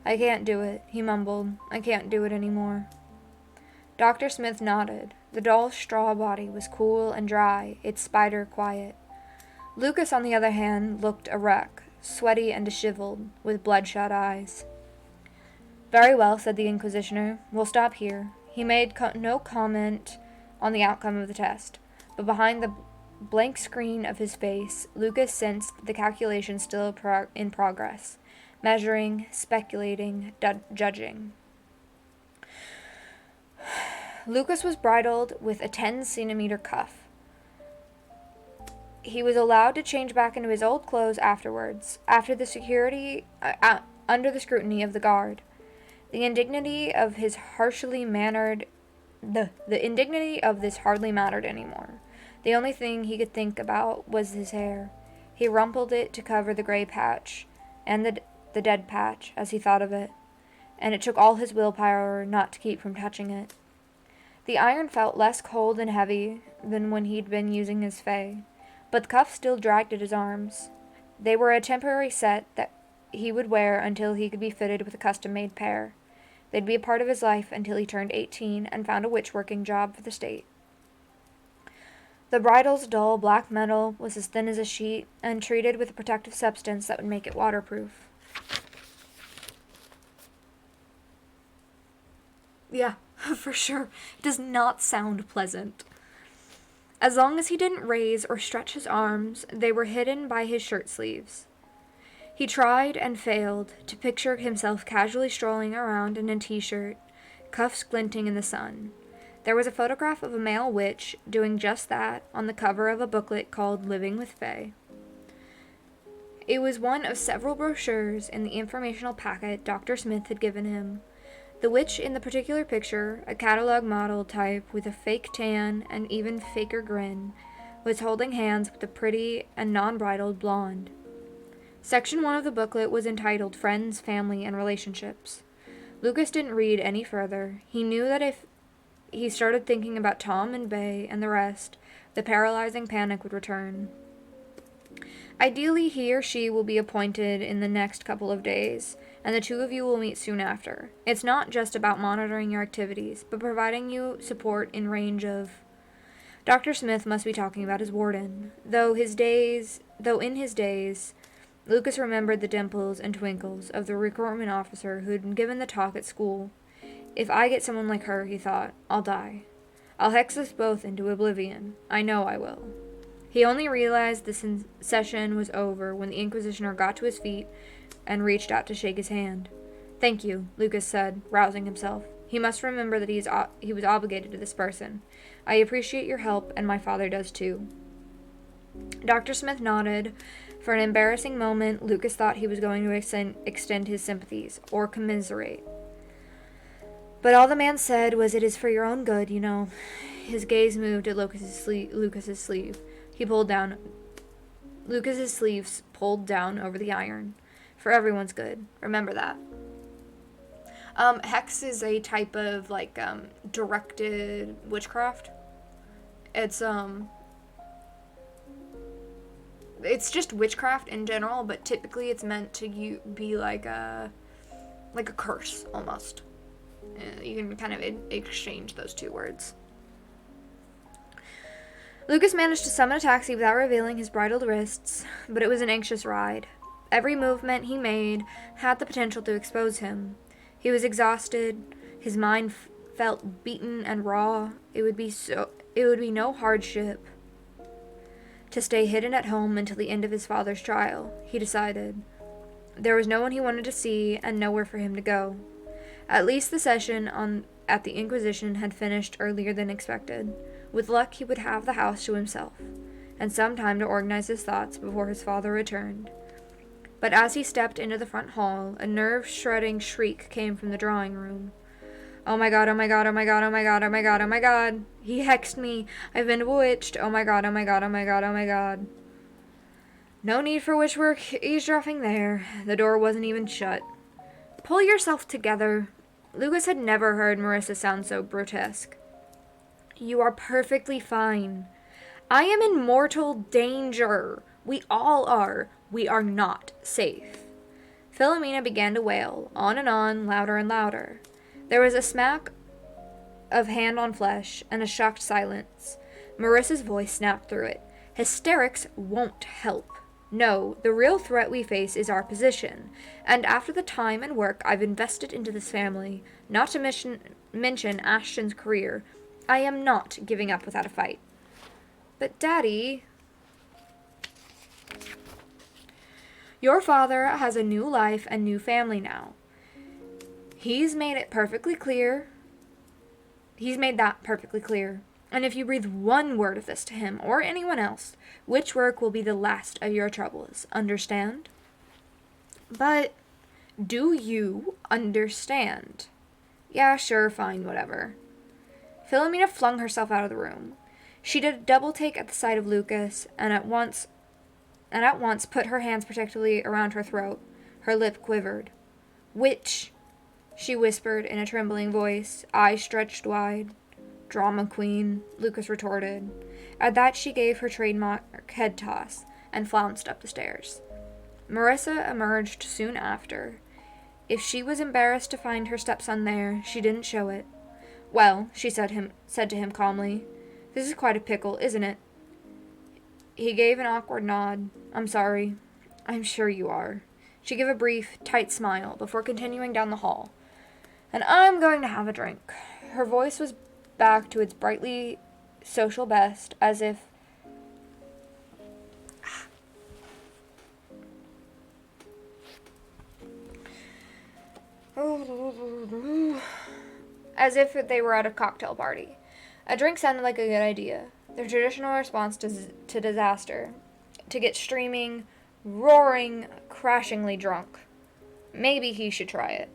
"I can't do it," he mumbled. "I can't do it any more." Dr. Smith nodded. The doll's straw body was cool and dry, its spider quiet. Lucas, on the other hand, looked a wreck, sweaty and disheveled, with bloodshot eyes. "Very well," said the Inquisitioner. "We'll stop here." He made no comment on the outcome of the test, but behind the blank screen of his face, Lucas sensed the calculation still in progress, measuring, speculating, judging. Lucas was bridled with a 10-centimeter cuff. He was allowed to change back into his old clothes afterwards, under the scrutiny of the guard. The indignity of this hardly mattered anymore. The only thing he could think about was his hair. He rumpled it to cover the gray patch, and the dead patch, as he thought of it, and it took all his willpower not to keep from touching it. The iron felt less cold and heavy than when he'd been using his Fae, but the cuffs still dragged at his arms. They were a temporary set that he would wear until he could be fitted with a custom-made pair. They'd be a part of his life until he turned 18 and found a witch-working job for the state. The bridle's dull black metal was as thin as a sheet and treated with a protective substance that would make it waterproof. Yeah, for sure. It does not sound pleasant. As long as he didn't raise or stretch his arms, they were hidden by his shirt sleeves. He tried and failed to picture himself casually strolling around in a t-shirt, cuffs glinting in the sun. There was a photograph of a male witch doing just that on the cover of a booklet called Living with Fae. It was one of several brochures in the informational packet Dr. Smith had given him. The witch in the particular picture, a catalog model type with a fake tan and even faker grin, was holding hands with a pretty and non-bridled blonde. Section 1 of the booklet was entitled Friends, Family, and Relationships. Lucas didn't read any further. He knew that if he started thinking about Tom and Bay and the rest, the paralyzing panic would return. Ideally, he or she will be appointed in the next couple of days, and the two of you will meet soon after. It's not just about monitoring your activities, but providing you support in range of... Dr. Smith must be talking about his warden, though in his days, Lucas remembered the dimples and twinkles of the recruitment officer who'd given the talk at school. If I get someone like her, he thought, I'll die. I'll hex us both into oblivion. I know I will. He only realized the session was over when the Inquisitioner got to his feet and reached out to shake his hand. Thank you, Lucas said, rousing himself. He must remember that he was obligated to this person. I appreciate your help, and my father does too. Dr. Smith nodded. For an embarrassing moment, Lucas thought he was going to extend his sympathies, or commiserate. But all the man said was, it is for your own good, you know. His gaze moved at Lucas's sleeve. He pulled down. Lucas's sleeves pulled down over the iron. For everyone's good. Remember that. Hex is a type of, directed witchcraft. It's just witchcraft in general, but typically it's meant to be like a curse, almost. You can kind of exchange those two words. Lucas managed to summon a taxi without revealing his bridled wrists, but it was an anxious ride. Every movement he made had the potential to expose him. He was exhausted. His mind felt beaten and raw. It would be no hardship to stay hidden at home until the end of his father's trial, he decided. There was no one he wanted to see and nowhere for him to go. At least the session at the Inquisition had finished earlier than expected. With luck, he would have the house to himself, and some time to organize his thoughts before his father returned. But as he stepped into the front hall, a nerve-shredding shriek came from the drawing room. Oh my god, oh my god, oh my god, oh my god, oh my god, oh my god. He hexed me. I've been bewitched. Oh my god, oh my god, oh my god, oh my god. No need for witchwork eavesdropping there. The door wasn't even shut. Pull yourself together. Lucas had never heard Marissa sound so grotesque. You are perfectly fine. I am in mortal danger. We all are. We are not safe. Philomena began to wail, on, louder and louder. There was a smack of hand on flesh and a shocked silence. Marissa's voice snapped through it. Hysterics won't help. No, the real threat we face is our position, and after the time and work I've invested into this family, not to mention Ashton's career, I am not giving up without a fight. But Daddy... Your father has a new life and new family now. He's made that perfectly clear. And if you breathe one word of this to him or anyone else, witchwork will be the last of your troubles. Understand? But do you understand? Yeah, sure, fine, whatever. Philomena flung herself out of the room. She did a double take at the sight of Lucas, and at once put her hands protectively around her throat. Her lip quivered. Witch, she whispered in a trembling voice, eyes stretched wide. Drama queen, Lucas retorted. At that she gave her trademark head toss and flounced up the stairs. Marissa emerged soon after. If she was embarrassed to find her stepson there, she didn't show it. Well, she said to him calmly, this is quite a pickle, isn't it? He gave an awkward nod. I'm sorry. I'm sure you are. She gave a brief, tight smile before continuing down the hall. And I'm going to have a drink. Her voice was back to its brightly social best, as if they were at a cocktail party. A drink sounded like a good idea. The traditional response to disaster. To get streaming, roaring, crashingly drunk. Maybe he should try it.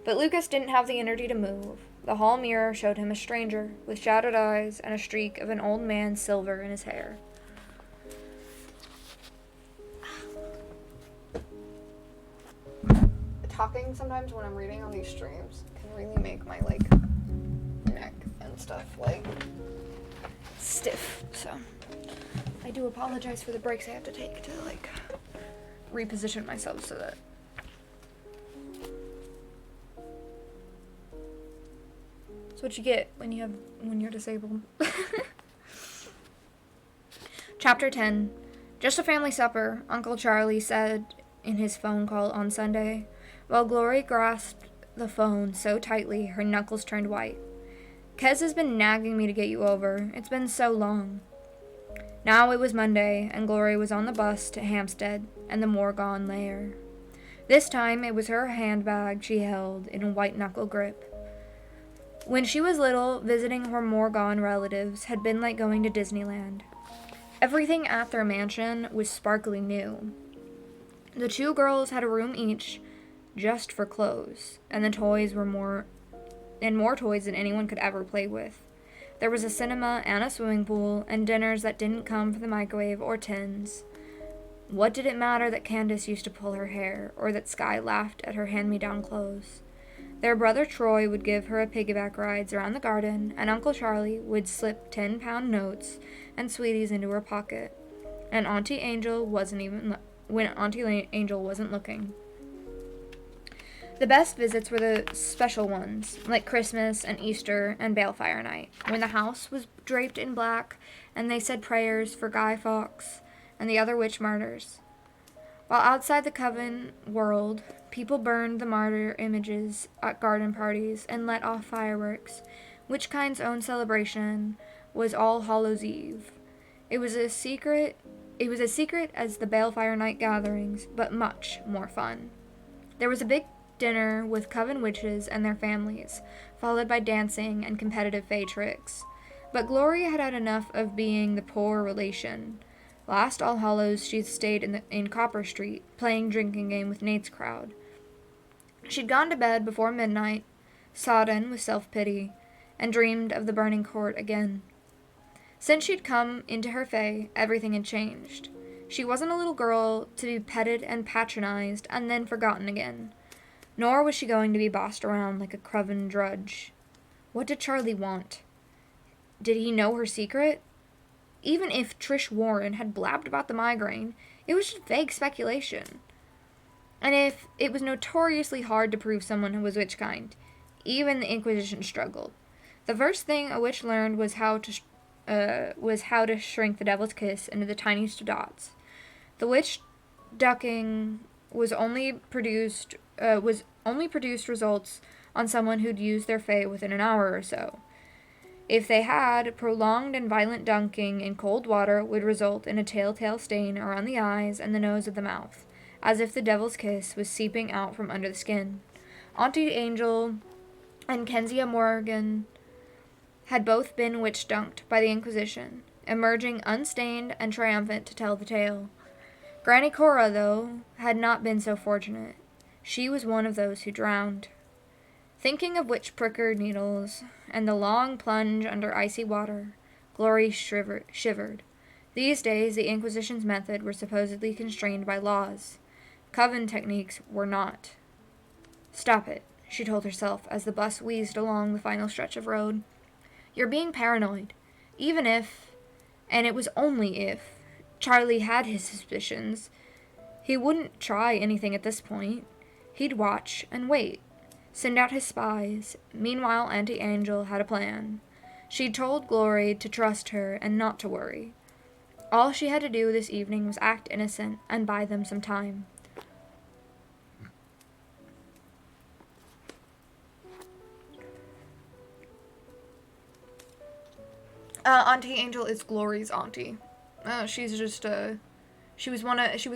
But Lucas didn't have the energy to move. The hall mirror showed him a stranger, with shadowed eyes and a streak of an old man's silver in his hair. Talking sometimes when I'm reading on these streams can really make my, neck and stuff, stiff. So, I do apologize for the breaks I have to take to, reposition myself so that that's what you get when you're disabled. Chapter 10. Just a family supper, Uncle Charlie said in his phone call on Sunday, while Glory grasped the phone so tightly her knuckles turned white. Kez has been nagging me to get you over. It's been so long. Now it was Monday, and Glory was on the bus to Hampstead and the Morgan lair. This time it was her handbag she held in a white-knuckle grip. When she was little, visiting her Morgan relatives had been like going to Disneyland. Everything at their mansion was sparkly new. The two girls had a room each, just for clothes, and the toys were more toys than anyone could ever play with. There was a cinema and a swimming pool, and dinners that didn't come from the microwave or tins. What did it matter that Candace used to pull her hair, or that Skye laughed at her hand-me-down clothes? Their brother Troy would give her a piggyback rides around the garden, and Uncle Charlie would slip 10-pound notes and sweeties into her pocket. And Auntie Angel when Auntie Angel wasn't looking. The best visits were the special ones, like Christmas and Easter and Balefire Night, when the house was draped in black and they said prayers for Guy Fawkes and the other witch martyrs. While outside the Coven world, people burned the martyr images at garden parties and let off fireworks. Witchkind's own celebration was All Hallows Eve. It was as secret as the Balefire Night gatherings, but much more fun. There was a big dinner with Coven witches and their families, followed by dancing and competitive fey tricks. But Glory had had enough of being the poor relation. Last All Hallows, she stayed in Copper Street, playing drinking game with Nate's crowd. She'd gone to bed before midnight, sodden with self-pity, and dreamed of the burning court again. Since she'd come into her fae, everything had changed. She wasn't a little girl to be petted and patronized and then forgotten again. Nor was she going to be bossed around like a Coven drudge. What did Charlie want? Did he know her secret? Even if Trish Warren had blabbed about the migraine, it was just vague speculation. And if it was notoriously hard to prove someone was witchkind, even the Inquisition struggled. The first thing a witch learned was how to shrink the Devil's Kiss into the tiniest of dots. The witch ducking only produced results on someone who'd used their fae within an hour or so. If they had, prolonged and violent dunking in cold water would result in a telltale stain around the eyes and the nose of the mouth, as if the Devil's Kiss was seeping out from under the skin. Auntie Angel and Kezia Morgan had both been witch-dunked by the Inquisition, emerging unstained and triumphant to tell the tale. Granny Cora, though, had not been so fortunate. She was one of those who drowned. Thinking of witch-pricker needles and the long plunge under icy water, Glory shivered. These days, the Inquisition's method were supposedly constrained by laws. Coven techniques were not. Stop it, she told herself as the bus wheezed along the final stretch of road. You're being paranoid. Even if, and it was only if, Charlie had his suspicions, he wouldn't try anything at this point. He'd watch and wait. Send out his spies. Meanwhile, Auntie Angel had a plan. She'd told Glory to trust her and not to worry. All she had to do this evening was act innocent and buy them some time. Auntie Angel is Glory's auntie. She's just she was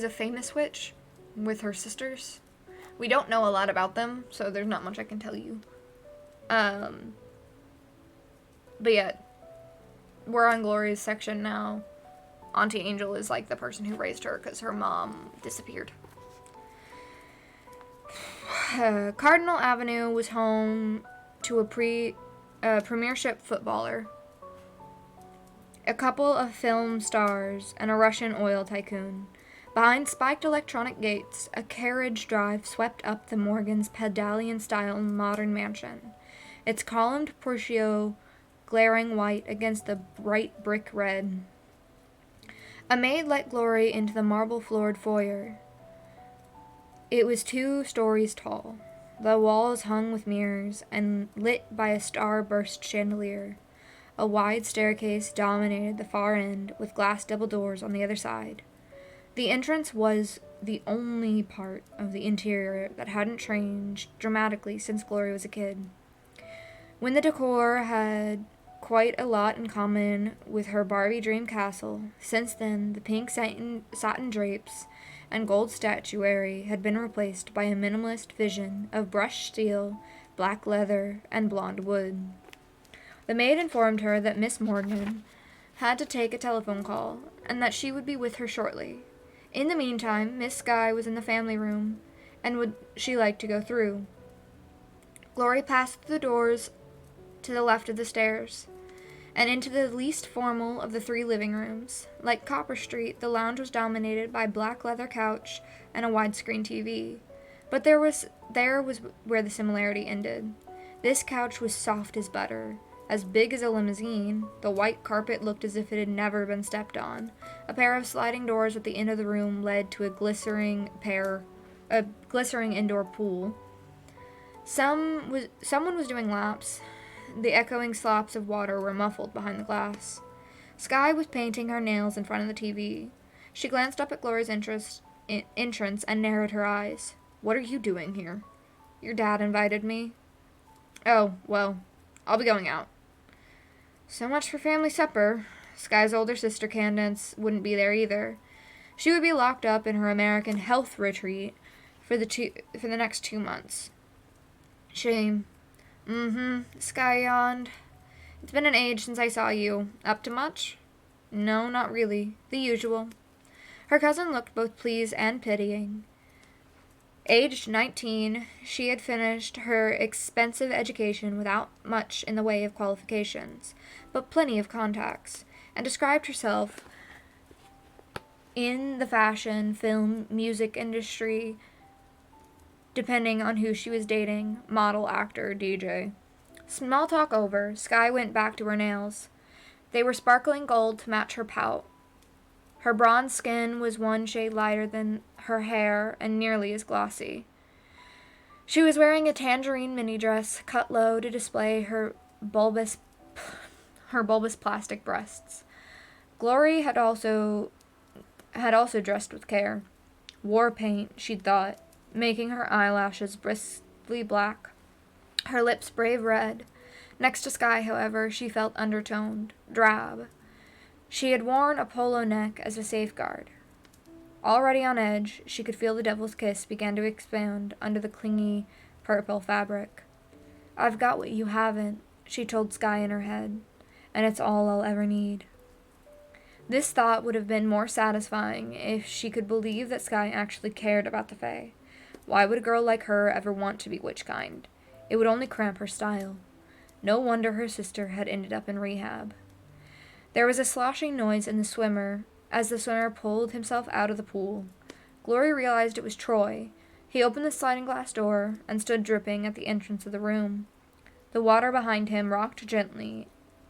a famous witch with her sisters. We don't know a lot about them, so there's not much I can tell you. But yeah, we're on Glory's section now. Auntie Angel is like the person who raised her because her mom disappeared. Cardinal Avenue was home to a premiership footballer, a couple of film stars, and a Russian oil tycoon. Behind spiked electronic gates, a carriage drive swept up the Morgans' Pedalian-style modern mansion, its columned portico glaring white against the bright brick red. A maid let Glory into the marble-floored foyer. It was 2 stories tall, the walls hung with mirrors and lit by a star-burst chandelier. A wide staircase dominated the far end, with glass double doors on the other side. The entrance was the only part of the interior that hadn't changed dramatically since Glory was a kid. When the decor had quite a lot in common with her Barbie dream castle, since then the pink satin drapes and gold statuary had been replaced by a minimalist vision of brushed steel, black leather, and blonde wood. The maid informed her that Miss Morgan had to take a telephone call, and that she would be with her shortly. In the meantime, Miss Skye was in the family room, and would she like to go through? Glory passed through the doors to the left of the stairs, and into the least formal of the 3 living rooms. Like Copper Street, the lounge was dominated by a black leather couch and a widescreen TV. But there was where the similarity ended. This couch was soft as butter, as big as a limousine. The white carpet looked as if it had never been stepped on. A pair of sliding doors at the end of the room led to a glittering indoor pool. Someone was doing laps. The echoing slops of water were muffled behind the glass. Skye was painting her nails in front of the TV. She glanced up at Glory's entrance and narrowed her eyes. "What are you doing here?" "Your dad invited me." "Oh, well, I'll be going out." So much for family supper. Skye's older sister, Candace, wouldn't be there either. She would be locked up in her American health retreat for the next 2 months. Shame. Skye yawned. "It's been an age since I saw you. Up to much?" "No, not really. The usual." Her cousin looked both pleased and pitying. Aged 19, she had finished her expensive education without much in the way of qualifications, but plenty of contacts, and described herself in the fashion, film, music industry, depending on who she was dating, model, actor, DJ. Small talk over, Skye went back to her nails. They were sparkling gold to match her pout. Her bronze skin was 1 shade lighter than her hair and nearly as glossy. She was wearing a tangerine mini dress cut low to display her bulbous plastic breasts. Glory had also dressed with care. War paint, she'd thought, making her eyelashes briskly black, her lips brave red. Next to Skye, however, she felt undertoned, drab. She had worn a polo neck as a safeguard. Already on edge, she could feel the devil's kiss began to expand under the clingy purple fabric. "I've got what you haven't," she told Skye in her head, "and it's all I'll ever need." This thought would have been more satisfying if she could believe that Skye actually cared about the Fae. Why would a girl like her ever want to be witch-kind? It would only cramp her style. No wonder her sister had ended up in rehab. There was a sloshing noise in the swimmer as the swimmer pulled himself out of the pool. Glory realized it was Troy. He opened the sliding glass door and stood dripping at the entrance of the room. The water behind him rocked gently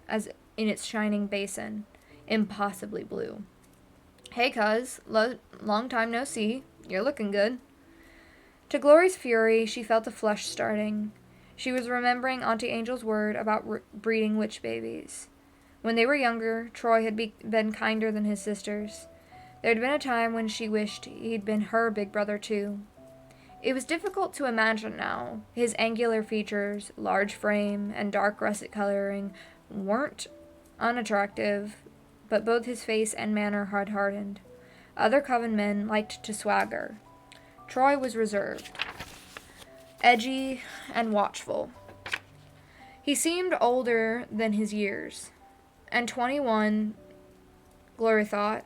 as in its shining basin, impossibly blue. "Hey, cuz. Long time no see. You're looking good." To Glory's fury, she felt a flush starting. She was remembering Auntie Angel's word about breeding witch babies. When they were younger, Troy had been kinder than his sisters. There had been a time when she wished he'd been her big brother too. It was difficult to imagine now. His angular features, large frame, and dark russet coloring weren't unattractive, but both his face and manner hard-hardened. Other coven men liked to swagger. Troy was reserved, edgy, and watchful. He seemed older than his years, and 21, Glory thought,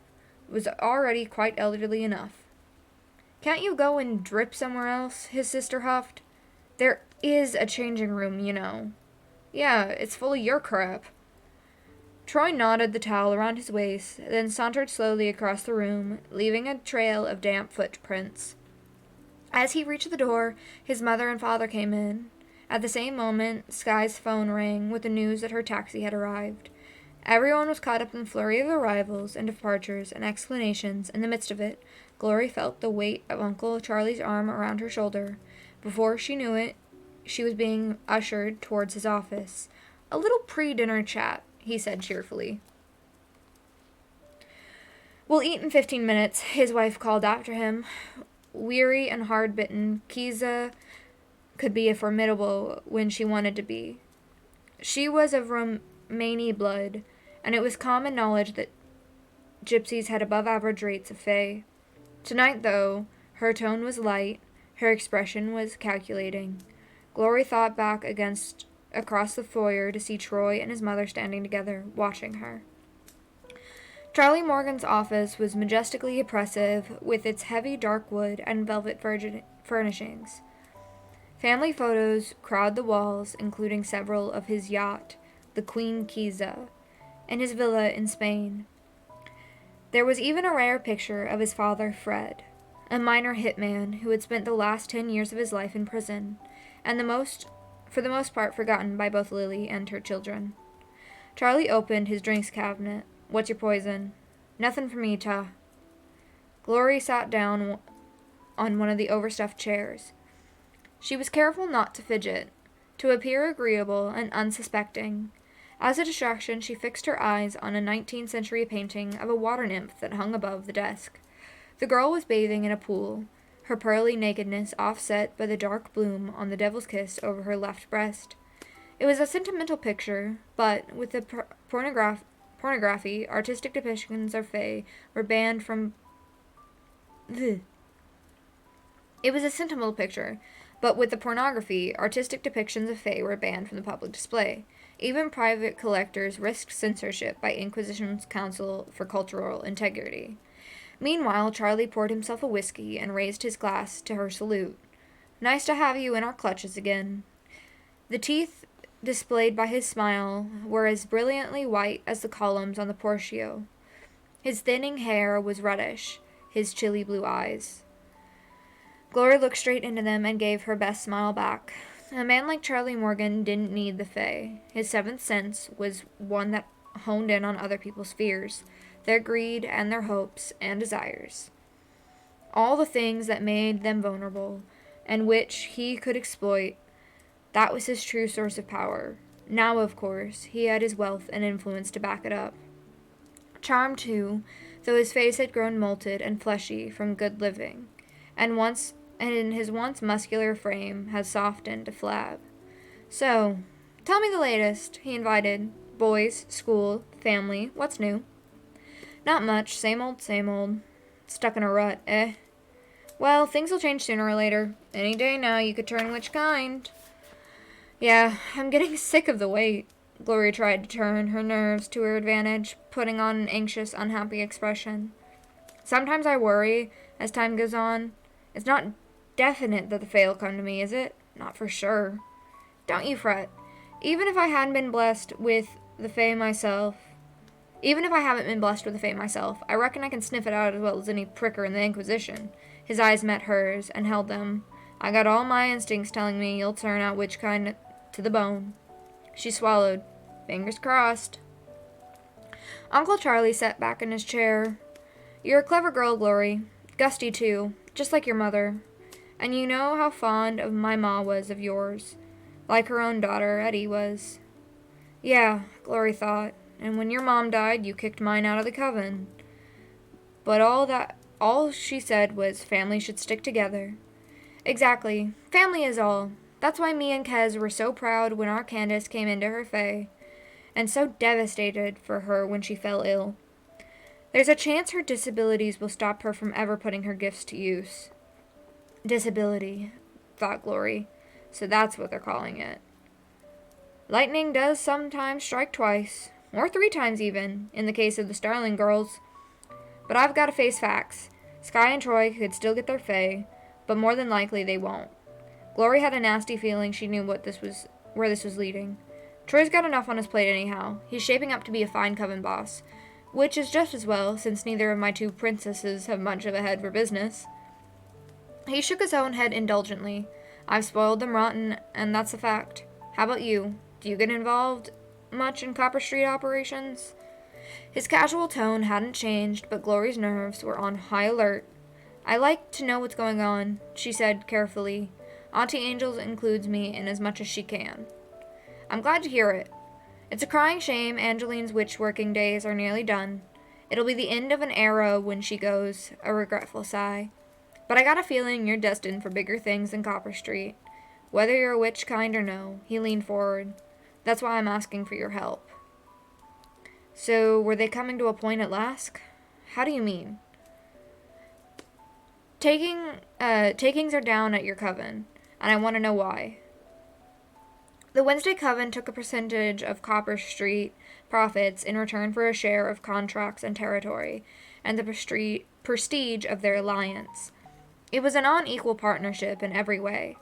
was already quite elderly enough. "Can't you go and drip somewhere else?" his sister huffed. "There is a changing room, you know." "Yeah, it's full of your crap." Troy knotted the towel around his waist, then sauntered slowly across the room, leaving a trail of damp footprints. As he reached the door, his mother and father came in. At the same moment, Sky's phone rang with the news that her taxi had arrived. Everyone was caught up in the flurry of arrivals and departures and explanations. In the midst of it, Glory felt the weight of Uncle Charlie's arm around her shoulder. Before she knew it, she was being ushered towards his office. "A little pre-dinner chat," he said cheerfully. "We'll eat in 15 minutes, his wife called after him. Weary and hard-bitten, Kiza could be formidable when she wanted to be. She was of Romani blood, and it was common knowledge that gypsies had above-average rates of fae. Tonight, though, her tone was light, her expression was calculating. Glory thought back across the foyer to see Troy and his mother standing together, watching her. Charlie Morgan's office was majestically oppressive, with its heavy dark wood and velvet furnishings. Family photos crowd the walls, including several of his yacht, the Queen Kiza, and his villa in Spain. There was even a rare picture of his father, Fred, a minor hitman who had spent the last 10 years of his life in prison, and for the most part forgotten by both Lily and her children. Charlie opened his drinks cabinet. "What's your poison?" "Nothing for me, Ta." Glory sat down on one of the overstuffed chairs. She was careful not to fidget, to appear agreeable and unsuspecting. As a distraction, she fixed her eyes on a 19th century painting of a water nymph that hung above the desk. The girl was bathing in a pool, her pearly nakedness offset by the dark bloom on the devil's kiss over her left breast. It was a sentimental picture, but, with the pornography, artistic depictions of fae were banned from... It was a sentimental picture, but with the pornography, artistic depictions of fae were banned from the public display. Even private collectors risked censorship by Inquisition's Council for Cultural Integrity. Meanwhile, Charlie poured himself a whiskey and raised his glass to her salute. "Nice to have you in our clutches again." The teeth displayed by his smile were as brilliantly white as the columns on the portico. His thinning hair was reddish, his chilly blue eyes. Glory looked straight into them and gave her best smile back. A man like Charlie Morgan didn't need the fae. His seventh sense was one that honed in on other people's fears, their greed and their hopes and desires. All the things that made them vulnerable, and which he could exploit. That was his true source of power. Now, of course, he had his wealth and influence to back it up. Charm, too, though his face had grown molted and fleshy from good living, and in his once muscular frame had softened to flab. "So, tell me the latest," he invited. "Boys, school, family, what's new?" "Not much, same old, same old. Stuck in a rut, eh?" "Well, things will change sooner or later. Any day now you could turn which kind." "Yeah, I'm getting sick of the wait." Glory tried to turn her nerves to her advantage, putting on an anxious, unhappy expression. "Sometimes I worry, as time goes on. It's not definite that the fae will come to me, is it? Not for sure. Don't you fret. Even if I haven't been blessed with the fae myself, I reckon I can sniff it out as well as any pricker in the Inquisition." His eyes met hers and held them. "I got all my instincts telling me you'll turn out which kind to the bone." She swallowed. "Fingers crossed." Uncle Charlie sat back in his chair. "You're a clever girl, Glory. Gusty, too, just like your mother. And you know how fond of my ma was of yours, like her own daughter, Eddie, was." "Yeah," Glory thought, "and when your mom died, you kicked mine out of the coven." But all she said was family should stick together. "Exactly. Family is all. That's why me and Kez were so proud when our Candace came into her fae. and so devastated for her when she fell ill. There's a chance her disabilities will stop her from ever putting her gifts to use. Disability, thought Glory. So that's what they're calling it. Lightning does sometimes strike twice, or 3 times even, in the case of the Starling girls. But I've got to face facts. Sky and Troy could still get their Fae, but more than likely they won't. Glory had a nasty feeling she knew where this was leading. Troy's got enough on his plate anyhow. He's shaping up to be a fine coven boss, which is just as well, since neither of my 2 princesses have much of a head for business. He shook his own head indulgently. I've spoiled them rotten, and that's a fact. How about you? Do you get involved much in Copper Street operations? His casual tone hadn't changed, but Glory's nerves were on high alert. I like to know what's going on, she said carefully. Auntie Angels includes me in as much as she can. I'm glad to hear it. It's a crying shame Angeline's witch-working days are nearly done. It'll be the end of an era when she goes, a regretful sigh. But I got a feeling you're destined for bigger things than Copper Street. Whether you're a witch kind or no, he leaned forward. That's why I'm asking for your help. So, were they coming to a point at last? How do you mean? Takings are down at your coven, and I want to know why. The Wednesday Coven took a percentage of Copper Street profits in return for a share of contracts and territory, and the prestige of their alliance. It was an unequal partnership in every way.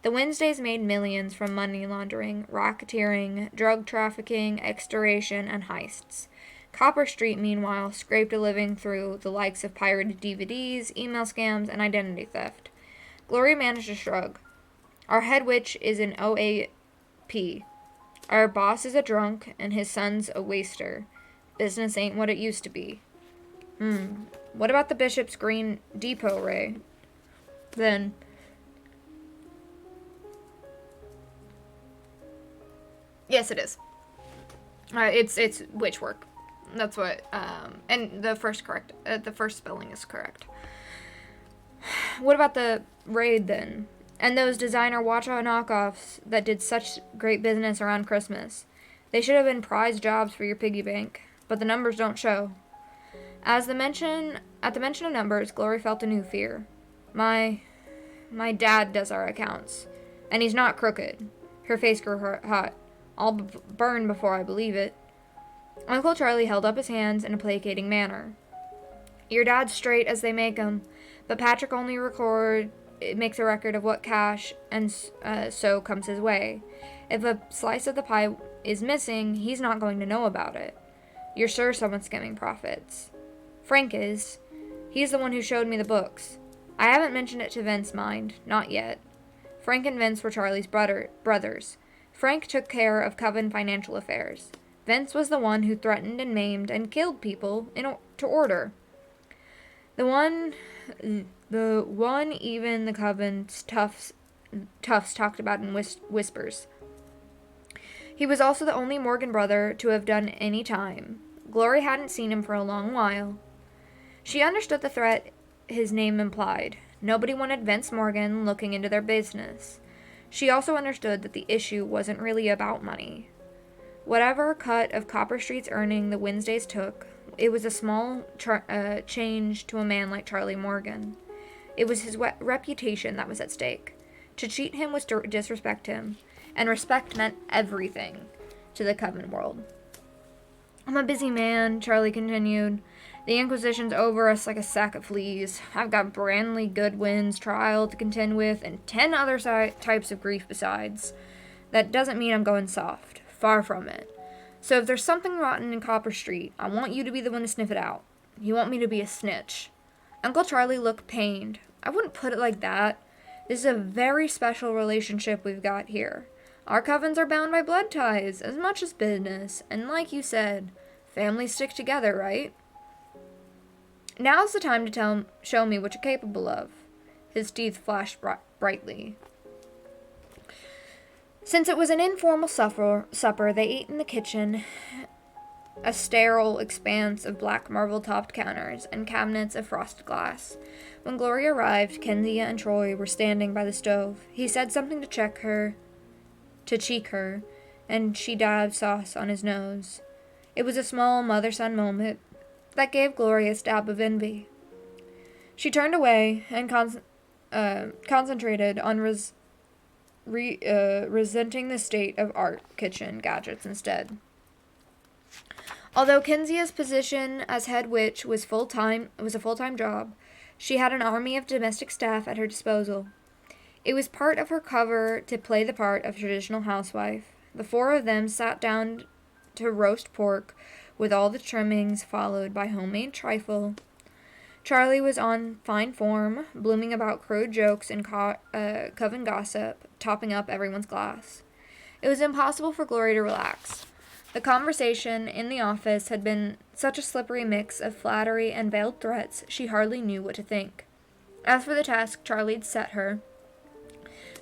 The Wednesdays made millions from money laundering, racketeering, drug trafficking, extortion, and heists. Copper Street, meanwhile, scraped a living through the likes of pirated DVDs, email scams, and identity theft. Glory managed to shrug. Our head witch is an OAP. Our boss is a drunk, and his son's a waster. Business ain't what it used to be. What about the Bishop's Green Depot, Ray? Then... Yes, it is. It's witch work. That's what, and the first spelling is correct. What about the raid, then? And those designer watch knockoffs that did such great business around Christmas. They should have been prize jobs for your piggy bank, but the numbers don't show. At the mention of numbers, Glory felt a new fear. My dad does our accounts, and he's not crooked. Her face grew hot. I'll burn before I believe it. Uncle Charlie held up his hands in a placating manner. Your dad's straight as they make 'em, but Patrick only makes a record of what cash and so comes his way. If a slice of the pie is missing, he's not going to know about it. You're sure someone's skimming profits. Frank is. He's the one who showed me the books. I haven't mentioned it to Vince, mind. Not yet. Frank and Vince were Charlie's brothers. Frank took care of Coven financial affairs. Vince was the one who threatened and maimed and killed people to order. The one even the Coven's toughs talked about in whispers. He was also the only Morgan brother to have done any time. Glory hadn't seen him for a long while. She understood the threat his name implied. Nobody wanted Vince Morgan looking into their business. She also understood that the issue wasn't really about money. Whatever cut of Copper Street's earning the Wednesdays took, it was a small change to a man like Charlie Morgan. It was his reputation that was at stake. To cheat him was to disrespect him, and respect meant everything to the Coven world. I'm a busy man, Charlie continued. The Inquisition's over us like a sack of fleas. I've got Branley Goodwin's trial to contend with, and 10 other types of grief besides. That doesn't mean I'm going soft. Far from it. So if there's something rotten in Copper Street, I want you to be the one to sniff it out. You want me to be a snitch. Uncle Charlie looked pained. I wouldn't put it like that. This is a very special relationship we've got here. Our covens are bound by blood ties, as much as business, and like you said, families stick together, right? Now's the time to show me what you're capable of. His teeth flashed brightly. Since it was an informal supper, they ate in the kitchen, a sterile expanse of black marble-topped counters and cabinets of frosted glass. When Gloria arrived, Kenzie and Troy were standing by the stove. He said something to cheek her. and she dabbed sauce on his nose. It was a small mother-son moment that gave Glory a stab of envy. She turned away and concentrated on resenting the state of art kitchen gadgets instead. Although Kenzia's position as head witch was a full-time job, she had an army of domestic staff at her disposal. It was part of her cover to play the part of traditional housewife. The four of them sat down to roast pork with all the trimmings, followed by homemade trifle. Charlie was on fine form, blooming about crude jokes and coven gossip, topping up everyone's glass. It was impossible for Glory to relax. The conversation in the office had been such a slippery mix of flattery and veiled threats, she hardly knew what to think. As for the task Charlie'd set her,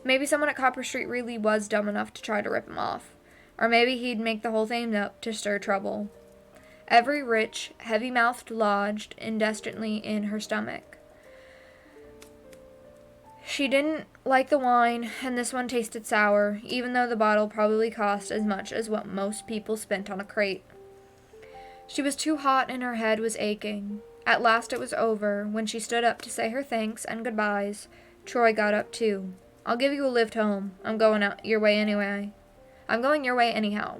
maybe someone at Copper Street really was dumb enough to try to rip him off. Or maybe he'd make the whole thing up to stir trouble. Every rich, heavy-mouthed lodged indecently in her stomach. She didn't like the wine, and this one tasted sour, even though the bottle probably cost as much as what most people spent on a crate. She was too hot and her head was aching. At last it was over. When she stood up to say her thanks and goodbyes, Troy got up too. "I'll give you a lift home. I'm going your way anyhow."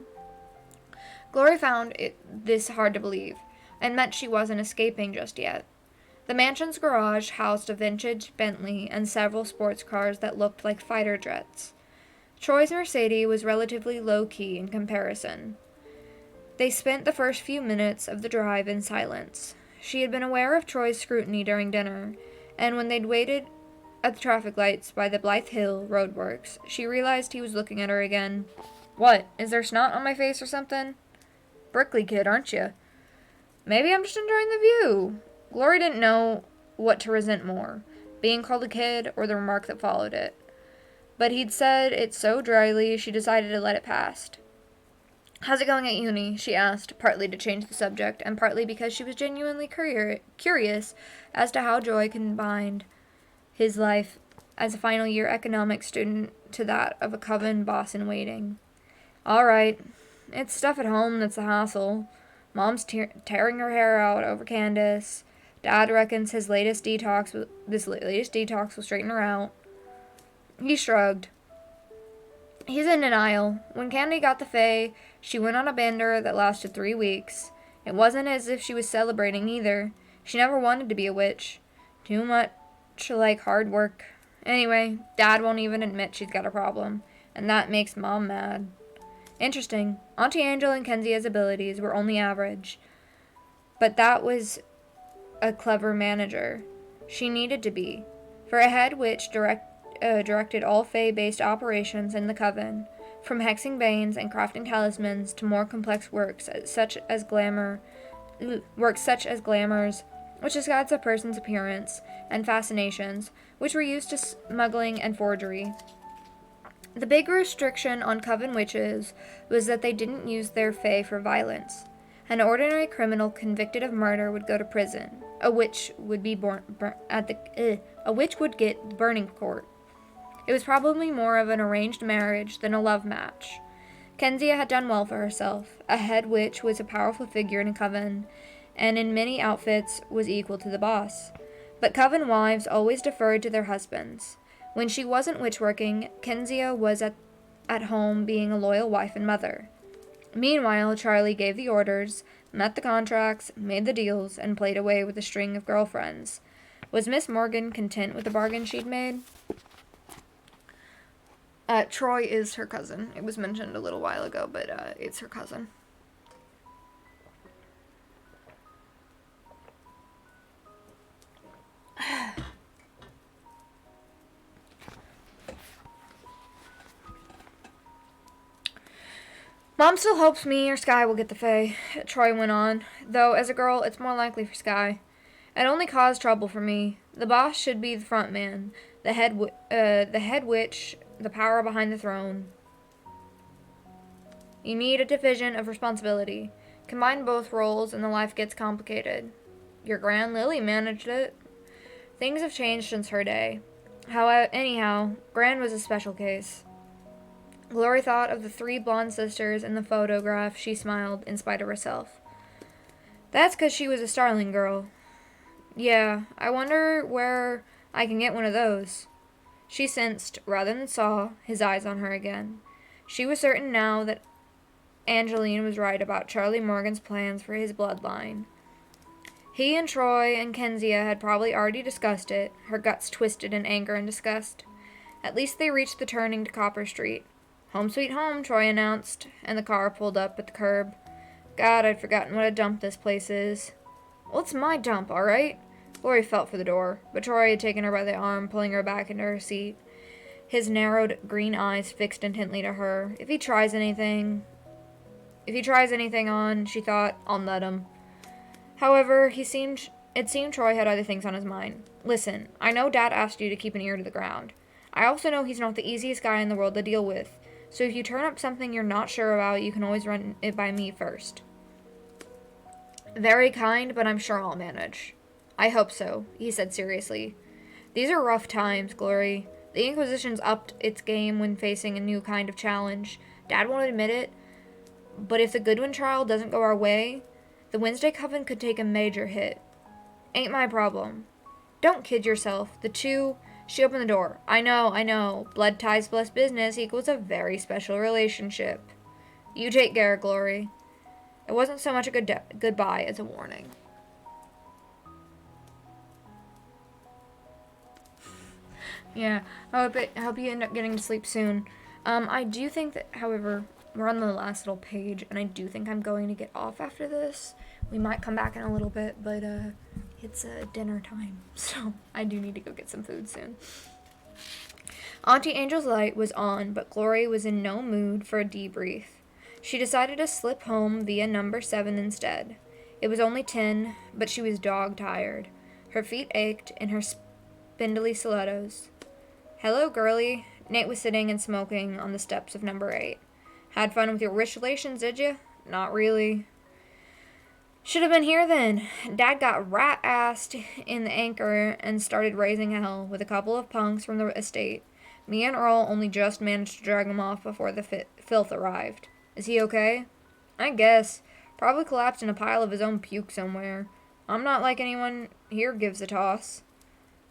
Glory found this hard to believe, and meant she wasn't escaping just yet. The mansion's garage housed a vintage Bentley and several sports cars that looked like fighter jets. Troy's Mercedes was relatively low-key in comparison. They spent the first few minutes of the drive in silence. She had been aware of Troy's scrutiny during dinner, and when they'd waited at the traffic lights by the Blythe Hill roadworks, she realized he was looking at her again. "What, is there snot on my face or something? Brickley kid, aren't you?" "Maybe I'm just enjoying the view." Glory didn't know what to resent more, being called a kid or the remark that followed it. But he'd said it so dryly she decided to let it pass. "How's it going at uni?" she asked, partly to change the subject, and partly because she was genuinely curious as to how Joy combined his life as a final-year economics student to that of a coven boss-in-waiting. "All right. It's stuff at home that's the hassle. Mom's tearing her hair out over Candace. Dad reckons this latest detox will straighten her out." He shrugged. He's in denial. When Candy got the Fae, she went on a bender that lasted 3 weeks. It wasn't as if she was celebrating either. She never wanted to be a witch. Too much like hard work. Anyway, Dad won't even admit she's got a problem, and that makes Mom mad. Interesting. Auntie Angel and Kenzia's abilities were only average, but that was a clever manager. She needed to be. For a head witch directed all Fae-based operations in the Coven, from hexing banes and crafting talismans to more complex works such as glamours, which disguise a person's appearance, and fascinations, which were used to smuggling and forgery. The big restriction on Coven witches was that they didn't use their Fae for violence. An ordinary criminal convicted of murder would go to prison. A witch would get the burning court. It was probably more of an arranged marriage than a love match. Kenzia had done well for herself. A head witch was a powerful figure in a coven, and in many outfits was equal to the boss. But coven wives always deferred to their husbands. When she wasn't witch-working, Kenzia was at home being a loyal wife and mother. Meanwhile, Charlie gave the orders, met the contracts, made the deals, and played away with a string of girlfriends. Was Miss Morgan content with the bargain she'd made? Troy is her cousin. It was mentioned a little while ago, but it's her cousin. Mom still hopes me or Sky will get the Fae, Troy went on, though as a girl it's more likely for Sky. It only caused trouble for me. The boss should be the front man, the head witch, the power behind the throne. You need a division of responsibility. Combine both roles and the life gets complicated. Your Grand Lily managed it. Things have changed since her day. Anyhow, Gran was a special case. Glory thought of the 3 blonde sisters in the photograph. She smiled in spite of herself. That's 'cause she was a Starling girl. Yeah, I wonder where I can get one of those. She sensed, rather than saw, his eyes on her again. She was certain now that Angeline was right about Charlie Morgan's plans for his bloodline. He and Troy and Kezia had probably already discussed it, her guts twisted in anger and disgust. At least they reached the turning to Copper Street. Home sweet home, Troy announced, and the car pulled up at the curb. God, I'd forgotten what a dump this place is. Well, it's my dump, all right? Glory felt for the door, but Troy had taken her by the arm, pulling her back into her seat. His narrowed green eyes fixed intently to her. If he tries anything on, she thought, I'll nut him. However, it seemed Troy had other things on his mind. Listen, I know Dad asked you to keep an ear to the ground. I also know he's not the easiest guy in the world to deal with, so if you turn up something you're not sure about, you can always run it by me first. Very kind, but I'm sure I'll manage. I hope so, he said seriously. These are rough times, Glory. The Inquisition's upped its game when facing a new kind of challenge. Dad won't admit it, but if the Goodwin trial doesn't go our way, the Wednesday Coven could take a major hit. Ain't my problem. Don't kid yourself. She opened the door. I know. Blood ties plus business equals a very special relationship. You take care, Glory. It wasn't so much a goodbye as a warning. Yeah, I hope you end up getting to sleep soon. I do think that, however, we're on the last little page, and I do think I'm going to get off after this. We might come back in a little bit, but it's dinner time, so I do need to go get some food soon. Auntie Angel's light was on, but Glory was in no mood for a debrief. She decided to slip home via number 7 instead. It was only 10, but she was dog-tired. Her feet ached in her spindly stilettos. Hello, girlie. Nate was sitting and smoking on the steps of number 8. Had fun with your rich relations, did you? Not really. Should have been here then. Dad got rat-assed in the Anchor and started raising hell with a couple of punks from the estate. Me and Earl only just managed to drag him off before the filth arrived. Is he okay? I guess. Probably collapsed in a pile of his own puke somewhere. I'm not like anyone here gives a toss.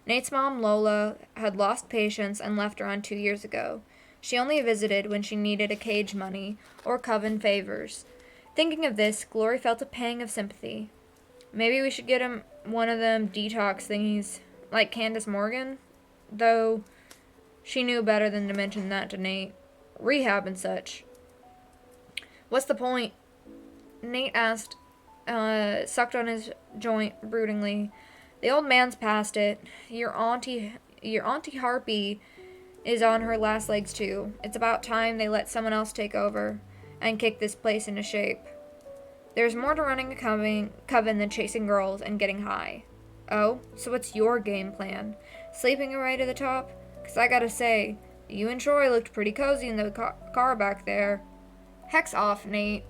Nate's mom, Lola, had lost patience and left around 2 years ago. She only visited when she needed a cage money or coven favors. Thinking of this, Glory felt a pang of sympathy. Maybe we should get him one of them detox thingies, like Candace Morgan? Though, she knew better than to mention that to Nate. Rehab and such. What's the point? Nate asked, sucked on his joint broodingly. The old man's past it. Your auntie Harpy is on her last legs too. It's about time they let someone else take over and kick this place into shape. There's more to running a coven than chasing girls and getting high. Oh, so what's your game plan? Sleeping your way to the top? 'Cause I gotta say, you and Troy looked pretty cozy in the car back there. Heck's off, Nate.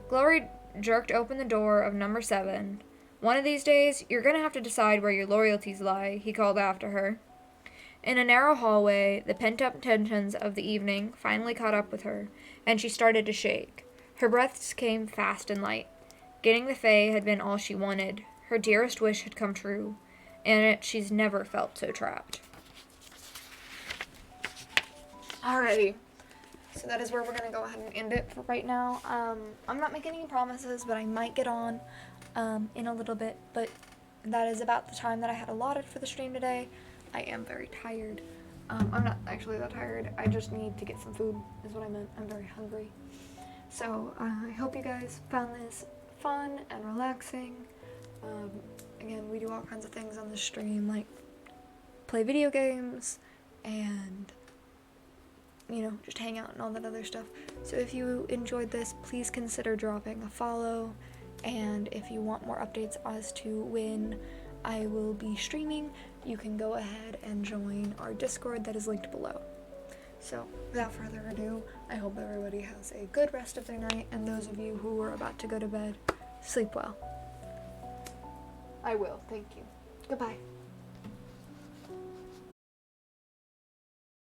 Glory jerked open the door of number 7. One of these days, you're gonna have to decide where your loyalties lie, he called after her. In a narrow hallway, the pent-up tensions of the evening finally caught up with her, and she started to shake. Her breaths came fast and light. Getting the Fae had been all she wanted. Her dearest wish had come true, and she's never felt so trapped. Alrighty. So that is where we're going to go ahead and end it for right now. I'm not making any promises, but I might get on in a little bit. But that is about the time that I had allotted for the stream today. I am very tired. I'm not actually that tired. I just need to get some food is what I meant. I'm very hungry. So I hope you guys found this fun and relaxing. Again, we do all kinds of things on the stream, like play video games and just hang out and all that other stuff. So if you enjoyed this, please consider dropping a follow. And if you want more updates as to when I will be streaming, you can go ahead and join our Discord that is linked below. So without further ado, I hope everybody has a good rest of their night. And those of you who are about to go to bed, sleep well. I will. Thank you. Goodbye.